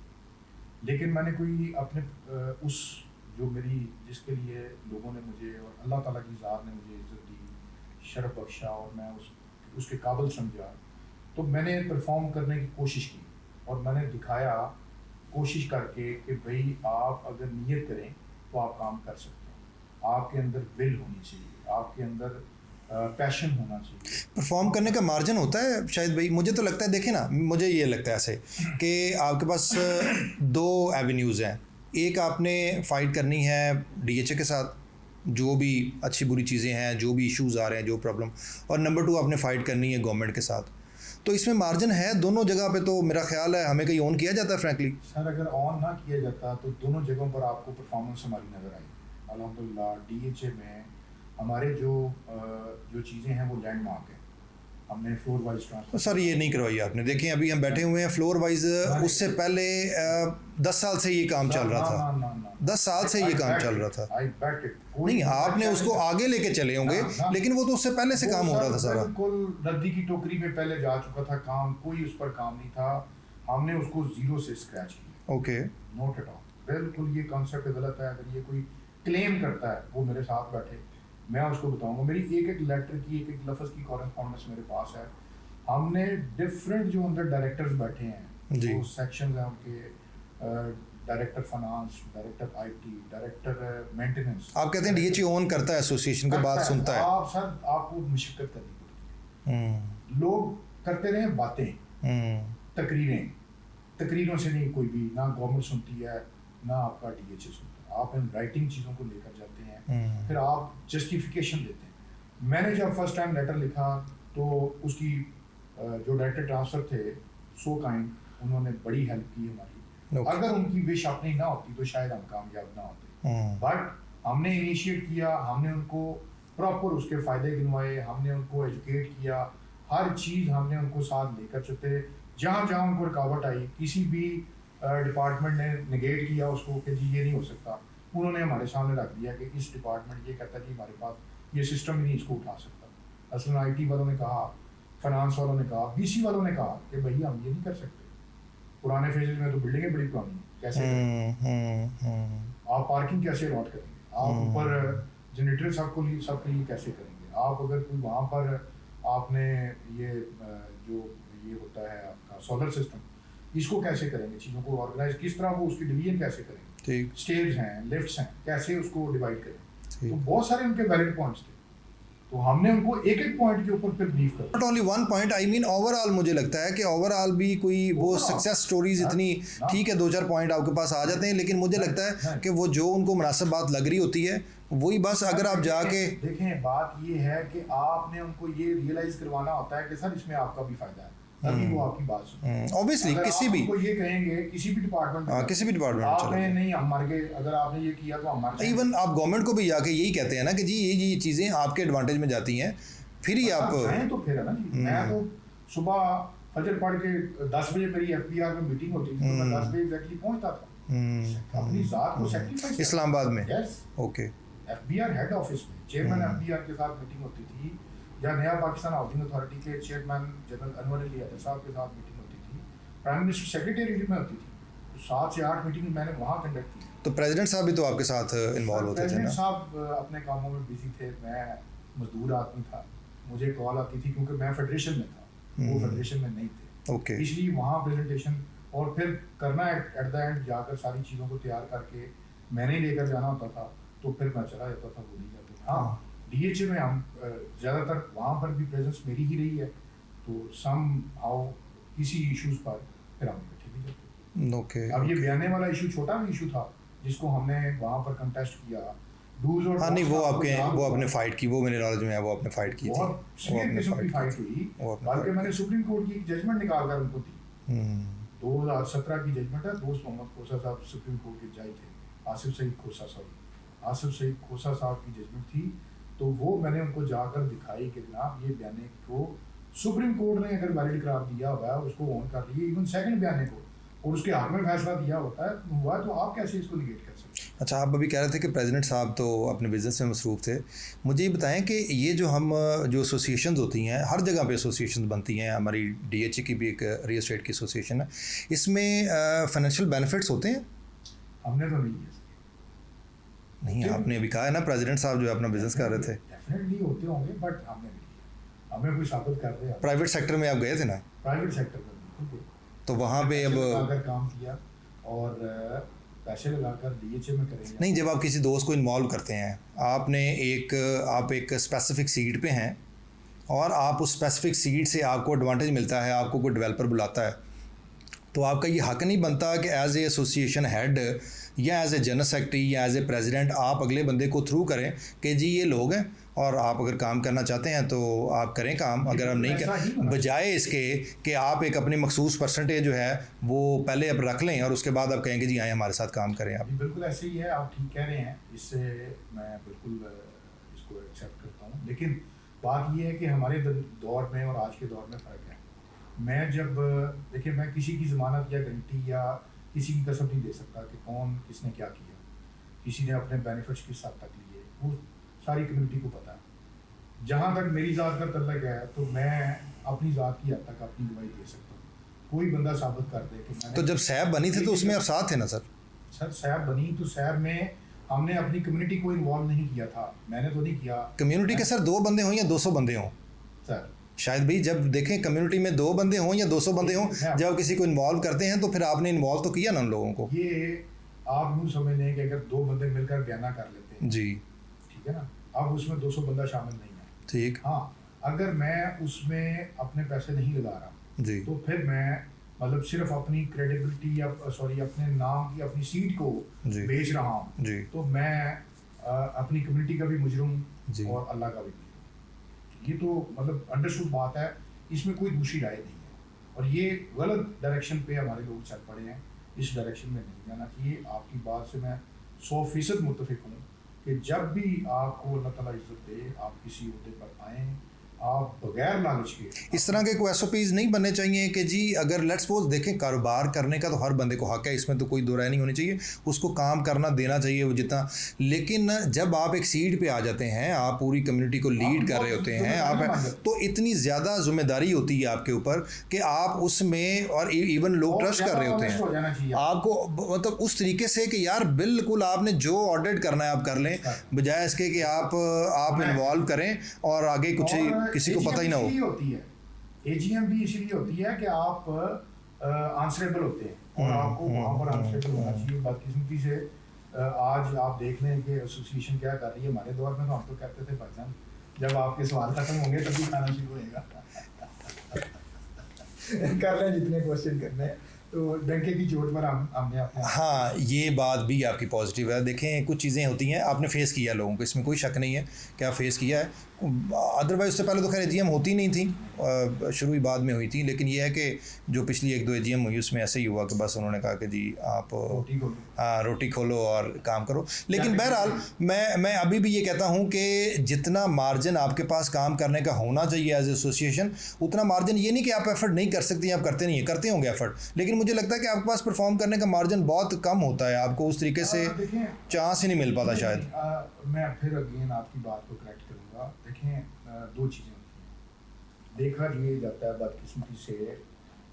लेकिन मैंने कोई अपने उस जो मेरी जिसके लिए लोगों ने मुझे और अल्लाह ताला की ज़ात ने मुझे इज़्ज़त दी, शरफ़ बख्शा और मैं उसके काबिल समझा, तो मैंने परफॉर्म करने की कोशिश की और मैंने दिखाया कोशिश करके कि भाई आप अगर नियत करें तो आप काम कर सकते हैं। आपके अंदर विल होनी चाहिए, आपके अंदर पैशन होना चाहिए। परफॉर्म करने का मार्जिन होता है शायद भाई, मुझे तो लगता है, देखे ना, मुझे ये लगता है ऐसे कि आपके पास दो एवेन्यूज़ हैं। एक आपने फ़ाइट करनी है डीएचए के साथ, जो भी अच्छी बुरी चीज़ें हैं, जो भी इश्यूज़ आ रहे हैं, जो प्रॉब्लम, और नंबर 2 आपने फ़ाइट करनी है गवर्नमेंट के साथ। तो इसमें मार्जिन है दोनों जगह पे, तो मेरा ख्याल है हमें कहीं ऑन किया जाता है फ्रैंकली। सर अगर ऑन ना किया जाता तो दोनों जगहों पर आपको परफॉर्मेंस हमारी नज़र आई। अल्हम्दुलिल्लाह डीएचए में हमारे जो चीज़ें हैं वो लैंडमार्क है। हमने फ्लोर वाइज ट्रांसफर। सर ये नहीं करवाई आपने, देखिए अभी हम बैठे हुए हैं फ्लोर वाइज, उससे पहले 10 साल से ये काम चल रहा था। 10 साल से ये काम चल रहा था। नहीं, आपने उसको आगे लेके चले होंगे, लेकिन वो तो उससे पहले से काम हो रहा था सारा। बिल्कुल रद्दी की टोकरी में पहले जा चुका था काम, कोई उस पर काम नहीं था। हमने उसको जीरो से स्क्रैच किया। Okay, note at all. बिल्कुल ये कॉन्सेप्ट गलत है। अगर ये कोई क्लेम करता है वो मेरे साथ बैठे, मैं उसको बताऊंगा। मेरी एक एक लेटर की, एक एक लफ्ज़ की कॉरेस्पॉन्डेंस मेरे पास है। हमने डिफरेंट जो अंदर डायरेक्टर्स बैठे हैं, जो सेक्शन हैं उनके, director finance, director IT, director maintenance. आप कहते हैं डीएचए ओन करता है एसोसिएशन को, बात सुनता है। आप सर आपको मशक्कत करनी पड़ती है। लोग करते रहे बातें, तकरीरें, तकरीरों से नहीं कोई भी, ना गवर्नमेंट सुनती है ना आपका डीएचए सुनता है। आप इन राइटिंग चीज़ों को लेकर जाते हैं, फिर आप जस्टिफिकेशन देते हैं। मैंने जब फर्स्ट टाइम लेटर लिखा तो उसकी जो डायरेक्टर ट्रांसफ़र थे, सो काइंड, उन्होंने बड़ी हेल्प की हमारी। अगर उनकी विश अपनी ना होती तो शायद हम कामयाब ना होते। बट हमने इनिशिएट किया, हमने उनको प्रॉपर उसके फ़ायदे गिनवाए, हमने उनको एजुकेट किया, हर चीज़ हमने उनको साथ लेकर चलते। जहाँ जहाँ उनको रुकावट आई, किसी भी डिपार्टमेंट ने निगेट किया उसको कि जी ये नहीं हो सकता, उन्होंने हमारे सामने रख दिया कि इस डिपार्टमेंट ये कहता है कि हमारे पास ये सिस्टम ही नहीं इसको उठा सकता। असल में IT वालों ने कहा, फाइनेंस वालों ने कहा, BC वालों ने कहा कि भैया हम ये नहीं कर सकते। पुराने फेजेस में तो बिल्डिंगें बड़ी पुरानी, कैसे आप पार्किंग कैसे अलॉट करेंगे, आप ऊपर जनरेटर सबके लिए कैसे करेंगे, आप अगर कोई वहाँ पर आपने ये जो ये होता है आपका सोलर सिस्टम, इसको कैसे करेंगे, चीज़ों को ऑर्गेनाइज किस तरह, वो उसकी डिवीजन कैसे करेंगे, स्टेयर्स हैं, लिफ्ट्स हैं, कैसे उसको डिवाइड करें। तो बहुत सारे उनके वैलिड पॉइंट्स थे, तो हमने उनको एक एक पॉइंट के ऊपर फिर ब्रीफ कर। Not only one point, I mean overall मुझे लगता है कि ओवरऑल भी कोई वो सक्सेस स्टोरीज इतनी, ठीक है 2-4 पॉइंट आपके पास आ जाते हैं, लेकिन मुझे लगता है कि वो जो उनको मुनासिब बात लग रही होती है वही बस, अगर आप जाके देखें, बात ये है कि आपने उनको ये रियलाइज करवाना होता है कि सर इसमें आपका भी फायदा है, तभी वो आपकी बात सुनें। ऑब्वियसली किसी भी ये कहेंगे किसी भी डिपार्टमेंट में, किसी भी डिपार्टमेंट में आपने नहीं हम मर गए, अगर आपने ये किया तो हम मर गए। इवन आप गवर्नमेंट को भी जाके यही कहते हैं ना कि जी ये चीज़ें आपके एडवांटेज में जाती हैं, फिर ही आप तो फिर है ना जी। मैं तो सुबह फजर पढ़ के 10 बजे मेरी FBR में मीटिंग होती थी, तो मैं 10 बजे एग्जैक्टली पहुंचता था अपनी जात को सैक्रिफाइस इस्लामाबाद में। Yes, okay. FBR head office में चेयरमैन FBR के साथ मीटिंग होती थी, या नया पाकिस्तान हाउसिंग अथॉरिटी के चेयरमैन जनरल अनवर अली हैदर साहब के साथ मीटिंग होती थी, प्राइम मिनिस्टर सेक्रेटेरिएट में होती थी, तो 7 से 8 मीटिंग मैंने वहाँ कंडक्ट की। तो प्रेसिडेंट साहब भी तो आपके साथ इन्वॉल्व होते थे ना? प्रेसिडेंट साहब अपने कामों में बिजी थे, मैं मजदूर आदमी था, मुझे कॉल आती थी क्योंकि मैं फेडरेशन में था, वो फेडरेशन में नहीं थे। ओके। इसलिए वहाँ प्रेजेंटेशन और फिर करना एट द एंड जाकर सारी चीज़ों को तैयार करके मैंने लेकर जाना होता था, तो फिर मैं चला जाता था, वो नहीं जाते। हाँ, DHA में हम ज़्यादातर वहाँ पर भी प्रेजेंस मेरी ही रही है, तो सम हाउ किसी इश्यूज़ पर फिर हम इकट्ठे भी जाते। ओके। अब ये बयाने वाला इशू छोटा भी इशू था जिसको हमने वहाँ पर कंटेस्ट किया, डूज और नहीं वो आपने फाइट की, वो मेरे नॉलेज में है, वो आपने फाइट की थी, वो आपने फाइट हुई, बल्कि मैंने सुप्रीम कोर्ट की जजमेंट निकाल कर उनको दी। 2017 की जजमेंट है, दोस्त मोहम्मद खोसा साहब सुप्रीम कोर्ट के जज थे, आसिफ सईद खोसा साहब की जजमेंट थी, तो वो मैंने उनको जाकर दिखाई कि जनाब ये बयाने को सुप्रीम कोर्ट ने अगर वैलिड करार दिया हुआ है उसको ऑन कर लिए, इवन सेकंड बयाने को और उसके हक में फैसला दिया होता है हुआ, तो आप कैसे इसको निगेट कर सकते हैं? अच्छा, आप अभी कह रहे थे कि प्रेसिडेंट साहब तो अपने बिज़नेस में मसरूफ़ थे। मुझे ये बताएं कि ये जो हम जो एसोसिएशंस होती हैं, हर जगह पे एसोसिएशंस बनती हैं, हमारी डीएचए की भी एक रियल एस्टेट की एसोसिएशन है, इसमें फाइनेंशियल बेनिफिट्स होते हैं? हमने तो नहीं किया। नहीं, आपने अभी कहा है ना प्रेसिडेंट साहब जो है अपना बिजनेस कर रहे थे। डेफिनेटली होते होंगे, बट हमने नहीं किया। हमें कोई साबित कर दे। प्राइवेट सेक्टर में आप गए थे ना? प्राइवेट सेक्टर में बिल्कुल, तो वहाँ पे अब अगर काम किया और पैसे लगाकर डीएचए में करेंगे। नहीं, जब आप किसी दोस्त को इन्वॉल्व करते हैं, आप एक स्पेसिफिक सीट पे हैं और आप उस स्पेसिफिक सीट से आपको एडवांटेज मिलता है, आपको कोई डेवलपर बुलाता है, तो आपका ये हक नहीं बनता कि एज ए एसोसिएशन हेड या एज ए जनरल सेक्रेटरी या एज ए प्रेसिडेंट आप अगले बंदे को थ्रू करें कि जी ये लोग हैं और आप अगर काम करना चाहते हैं तो आप करें काम, अगर आप नहीं कर, बजाय इसके कि आप एक अपनी मखसूस परसेंटेज जो है वो पहले आप रख लें और उसके बाद आप कहेंगे जी आए हमारे साथ काम करें। आप बिल्कुल ऐसे ही है, आप ठीक कह रहे हैं, इससे मैं बिल्कुल इसको एक्सेप्ट करता हूँ। लेकिन बात ये है कि हमारे दौर में और आज के दौर में फ़र्क है। मैं जब देखिए, मैं किसी की ज़मानत या गारंटी या किसी की कसम नहीं दे सकता कि कौन किसने क्या किया। किसी ने अपने बेनिफिट्स किस हद तक लिए, वो सारी कम्युनिटी को पता है। जहाँ तक मेरी ज़ात का तल्लक है तो मैं अपनी ज़ात की हद तक अपनी गवाही दे सकता हूँ। कोई बंदा साबित कर दे कि तो जब सैब बनी थी तो उसमें आप साथ थे ना सर? सर सैब बनी तो सैब में हमने अपनी कम्युनिटी को इन्वॉल्व नहीं किया था, मैंने तो नहीं किया। कम्युनिटी के सर 2 बंदे हों या 200 बंदे हों सर, शायद भाई जब देखें कम्युनिटी में 2 बंदे हों या 200 बंदे हों, जब किसी को इन्वॉल्व करते हैं तो फिर आपने इन्वॉल्व तो किया ना उन लोगों को। ये आप यूँ समझ लें कि अगर 2 बंदे मिलकर बयाना कर लेते हैं जी, ठीक है ना, अब उसमें 200 बंदा शामिल नहीं है, ठीक। हाँ, अगर मैं उसमें अपने पैसे नहीं लगा रहा जी, तो फिर मैं मतलब सिर्फ अपनी क्रेडिबिलिटी या सॉरी अपने नाम की अपनी सीट को जी, बेच रहा हूँ, जी, तो मैं अपनी कम्युनिटी का भी मुजरिम जी। और अल्लाह का भी मुजरिम। ये तो मतलब अंडरस्टूड बात है, इसमें कोई दूसरी राय नहीं है। और ये गलत डायरेक्शन पे हमारे लोग चल पड़े हैं, इस डायरेक्शन में नहीं जाना चाहिए। आपकी बात से मैं 100% मुत्तफिक हूँ कि जब भी आपको अल्लाह ताला इज्जत दे, आप किसी ओहदे पर आएँ, आप बगैर लालच के इस तरह के कोई एसओपीज़ नहीं बनने चाहिए कि जी अगर लेट्स सपोज देखें, कारोबार करने का तो हर बंदे को हक है, इसमें तो कोई दो राय नहीं होनी चाहिए, उसको काम करना देना चाहिए वो जितना। लेकिन जब आप एक सीट पे आ जाते हैं, आप पूरी कम्युनिटी को लीड कर रहे होते हैं, आप तो इतनी ज़्यादा जिम्मेदारी होती है आपके ऊपर कि आप उसमें और इवन लोग ट्रस्ट कर रहे होते हैं आपको, मतलब उस तरीके से कि यार बिल्कुल आपने जो ऑडिट करना है आप कर लें, बजाय इसके कि आप इन्वॉल्व करें और आगे कुछ किसी को पता ही ना हो। होती है एजीएम भी इसलिए होती है कि आप आंसरेबल होते हैं और आपको वहाँ पर आंसरेबल होना चाहिए। बदकिस्मती से आज आप देख लें कि एसोसिएशन क्या कर रही है। हमारे दौर में तो हम तो कहते थे भाईजान जब आपके सवाल खत्म होंगे तभी खाना शुरू होएगा कर लें जितने क्वेश्चन करने हैं, तो डंके की चोट पर हमने अपने हाँ, ये बात भी आपकी पॉजिटिव है। देखें कुछ चीज़ें होती हैं, आपने फेस किया लोगों को, इसमें कोई शक नहीं है कि आप फेस किया है। अदरवाइज उससे पहले तो खैर एजीएम होती नहीं थी, शुरू ही बाद में हुई थी। लेकिन ये है कि जो पिछली 1-2 एजीएम हुई उसमें ऐसे ही हुआ कि बस उन्होंने कहा कि जी आप हाँ रोटी खोलो और काम करो। लेकिन बहरहाल मैं अभी भी ये कहता हूँ कि जितना मार्जिन आपके पास काम करने का होना चाहिए एज एसोसिएशन, उतना मार्जिन ये नहीं कि आप एफर्ट नहीं कर सकती, आप करते नहीं है, करते होंगे एफर्ट, लेकिन मुझे लगता है कि आपके पास परफॉर्म करने का मार्जिन बहुत कम होता है, आपको उस तरीके से चांस ही नहीं मिल पाता शायद। मैं फिर अगेन आपकी बात को करेक्ट करूँगा। देखें 2 चीज़ें होती हैं, देखा ये जाता है बदकिस्मती से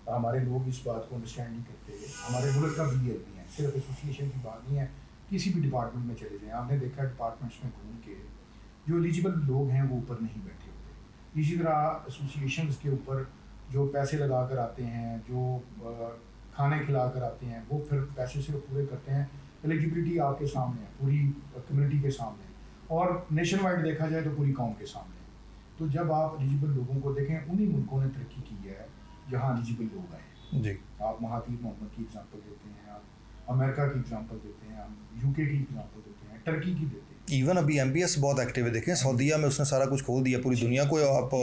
हमारे लोग इस बात को अंडरस्टैंड नहीं करते। हमारे मुल्क का भी है, सिर्फ एसोसिएशन की बात नहीं है, किसी भी डिपार्टमेंट में चले जाएँ, आपने देखा डिपार्टमेंट्स में घूम के जो एलिजिबल लोग हैं वो ऊपर नहीं बैठे होते। इसी तरह एसोसिएशंस के ऊपर जो पैसे लगा कर आते हैं, जो खाने खिला कर आते हैं, वो फिर पैसे सिर्फ पूरे करते हैं। एलिजिबिलिटी आपके सामने है, पूरी कम्युनिटी के सामने, और नेशन वाइड देखा जाए तो पूरी कौम के सामने। तो जब आप एलिजिबल लोगों को देखें, उन्हीं मुल्कों ने तरक्की की है जहाँ एलिजिबल लोग आए जी। आप महातीर मोहम्मद की एग्जांपल देते हैं, आप अमेरिका की एग्जांपल देते हैं, हम यूके की एग्जांपल देते हैं, टर्की की देते हैं। इवन अभी एमबीएस बहुत एक्टिव है, देखें सऊदीया में उसने सारा कुछ खोल दिया, पूरी दुनिया को आप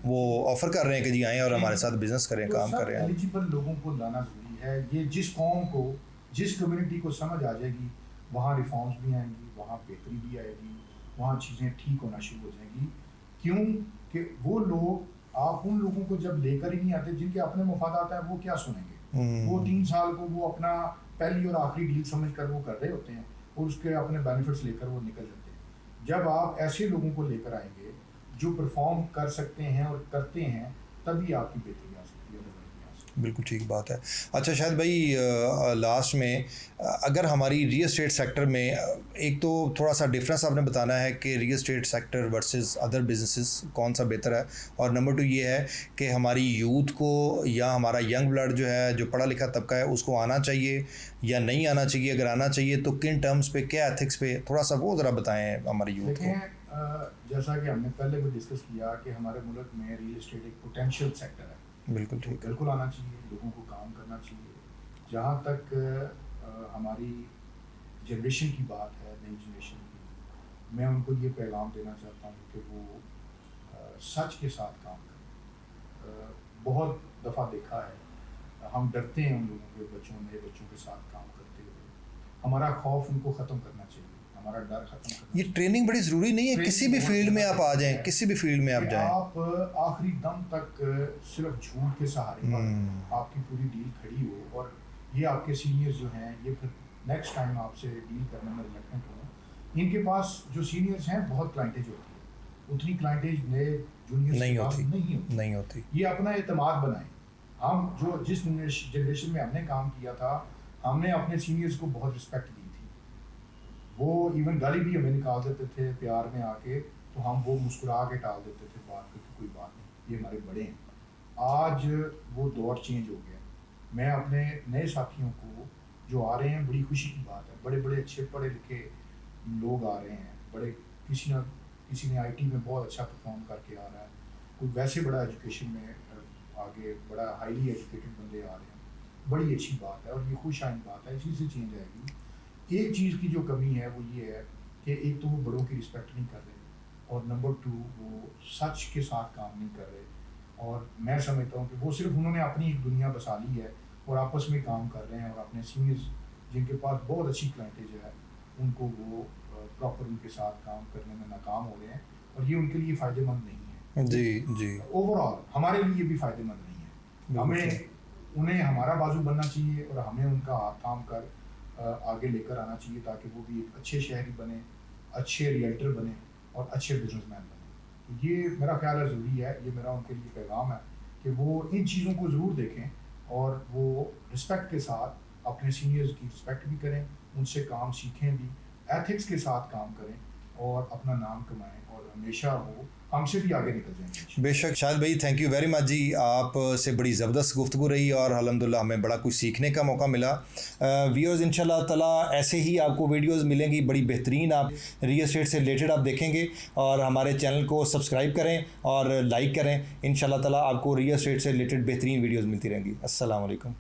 वो ऑफर कर रहे हैं कि जी आएँ और हमारे साथ बिजनेस करें, काम करें। एलिजिबल लोगों को लाना जरूरी है। ये जिस कौम को, जिस कम्युनिटी को समझ आ जाएगी, वहाँ रिफॉर्म्स भी आएंगी, वहाँ बेहतरी भी आएगी, वहाँ चीज़ें ठीक होना शुरू हो जाएंगी। क्यों कि वो लोग, आप उन लोगों को जब लेकर ही नहीं आते जिनके अपने मफादात हैं, वो क्या सुनेंगे। वो 3 साल को वो अपना पहली और आखिरी डील समझ कर वो कर रहे होते हैं और उसके अपने बेनिफिट्स लेकर वो निकल जाते हैं। जब आप ऐसे लोगों को लेकर आएंगे जो परफॉर्म कर सकते हैं और करते हैं, तभी आपकी बेहतरी आ सकती है। बिल्कुल ठीक बात है। अच्छा शायद भाई लास्ट में अगर हमारी रियल एस्टेट सेक्टर में एक तो थोड़ा सा डिफरेंस आपने बताना है कि real estate sector versus other businesses कौन सा बेहतर है, और नंबर 2 ये है कि हमारी यूथ को या हमारा यंग ब्लड जो है, जो पढ़ा लिखा तबका है, उसको आना चाहिए या नहीं आना चाहिए, अगर आना चाहिए तो किन टर्म्स पे, क्या एथिक्स पे, थोड़ा सा वो ज़रा बताएं हमारी यूथ को। जैसा कि हमने पहले भी डिस्कस किया कि हमारे मुल्क में रियल एस्टेट एक पोटेंशियल सेक्टर है, बिल्कुल ठीक, बिल्कुल आना चाहिए, लोगों को काम करना चाहिए। जहाँ तक हमारी जनरेशन की बात है, नई जनरेशन की, मैं उनको ये पैगाम देना चाहता हूँ कि वो सच के साथ काम करें। बहुत दफ़ा देखा है हम डरते हैं उन लोगों के बच्चों, नए बच्चों के साथ काम करते हुए। हमारा खौफ उनको ख़त्म करना चाहिए, हमारा डर ख़त्म करना। ये ट्रेनिंग बड़ी ज़रूरी नहीं है, किसी भी फील्ड में आप आ जाएं, किसी भी फील्ड में आप जाएं, आप आखिरी दम तक सिर्फ झूठ के सहारे पर आपकी पूरी डील खड़ी हो और ये आपके सीनियर्स जो हैं ये फिर नेक्स्ट टाइम आपसे डील करने में रिलेक्टेंट हो। इनके पास जो सीनियर्स हैं बहुत क्लाइंटेज होती है, उतनी क्लाइंटेज नए जूनियर्स नहीं के पास होती, नहीं होती। ये अपना एतमाद बनाएं। हम जो जिस जनरेशन में हमने काम किया था, हमने अपने सीनियर्स को बहुत रिस्पेक्ट दी थी। वो इवन गाली भी हमें निकाल देते थे प्यार में आके, तो हम वो मुस्कुरा के टाल देते थे बात करके, कोई बात नहीं, ये हमारे बड़े हैं। आज वो दौर चेंज हो गया। मैं अपने नए साथियों को जो आ रहे हैं, बड़ी खुशी की बात है, बड़े बड़े अच्छे पढ़े लिखे लोग आ रहे हैं, बड़े किसी ने आईटी में बहुत अच्छा परफॉर्म करके आ रहा है, कोई वैसे बड़ा एजुकेशन में आगे बड़ा हाईली एजुकेटेड बंदे आ रहे हैं। बड़ी अच्छी बात है और ये खुश आइन बात है, इसी से चेंज आएगी। एक चीज़ की जो कमी है वो ये है कि एक तो वो बड़ों की रिस्पेक्ट नहीं कर रहे, और नंबर 2 वो सच के साथ काम नहीं कर रहे। और मैं समझता हूँ कि वो सिर्फ उन्होंने अपनी एक दुनिया बसा ली है और आपस में काम कर रहे हैं, और अपने सीनियर्स जिनके पास बहुत अच्छी क्लाइंटेज है उनको वो प्रॉपर उनके साथ काम करने में नाकाम हो रहे हैं, और ये उनके लिए फ़ायदेमंद नहीं है। जी ओवरऑल हमारे लिए भी फ़ायदेमंद नहीं है। हमें उन्हें हमारा बाजू बनना चाहिए और हमें उनका हाथ थाम कर आगे लेकर आना चाहिए, ताकि वो भी एक अच्छे शहरी बने, अच्छे रियल्टर बने और अच्छे बिजनेसमैन बने। तो ये मेरा ख्याल है ज़रूरी है, ये मेरा उनके लिए पैगाम है कि वो इन चीज़ों को ज़रूर देखें और वो रिस्पेक्ट के साथ अपने सीनियर्स की रिस्पेक्ट भी करें, उनसे काम सीखें भी, एथिक्स के साथ काम करें और अपना नाम कमाएं, और हमेशा वो हमसे भी आगे निकल जाएंगे। बेशक शाहिद भाई, थैंक यू वेरी मच जी, आप से बड़ी ज़बरदस्त गुफ्तगू रही और अल्हम्दुलिल्लाह हमें बड़ा कुछ सीखने का मौका मिला। व्यूअर्स इंशाल्लाह ताला ऐसे ही आपको वीडियोस मिलेंगी बड़ी बेहतरीन, आप रियल एस्टेट से रिलेटेड आप देखेंगे, और हमारे चैनल को सब्सक्राइब करें और लाइक करें। इंशाल्लाह ताला आपको रियल एस्टेट से रिलेटेड बेहतरीन वीडियोज़ मिलती रहेंगी। अस्सलाम वालेकुम।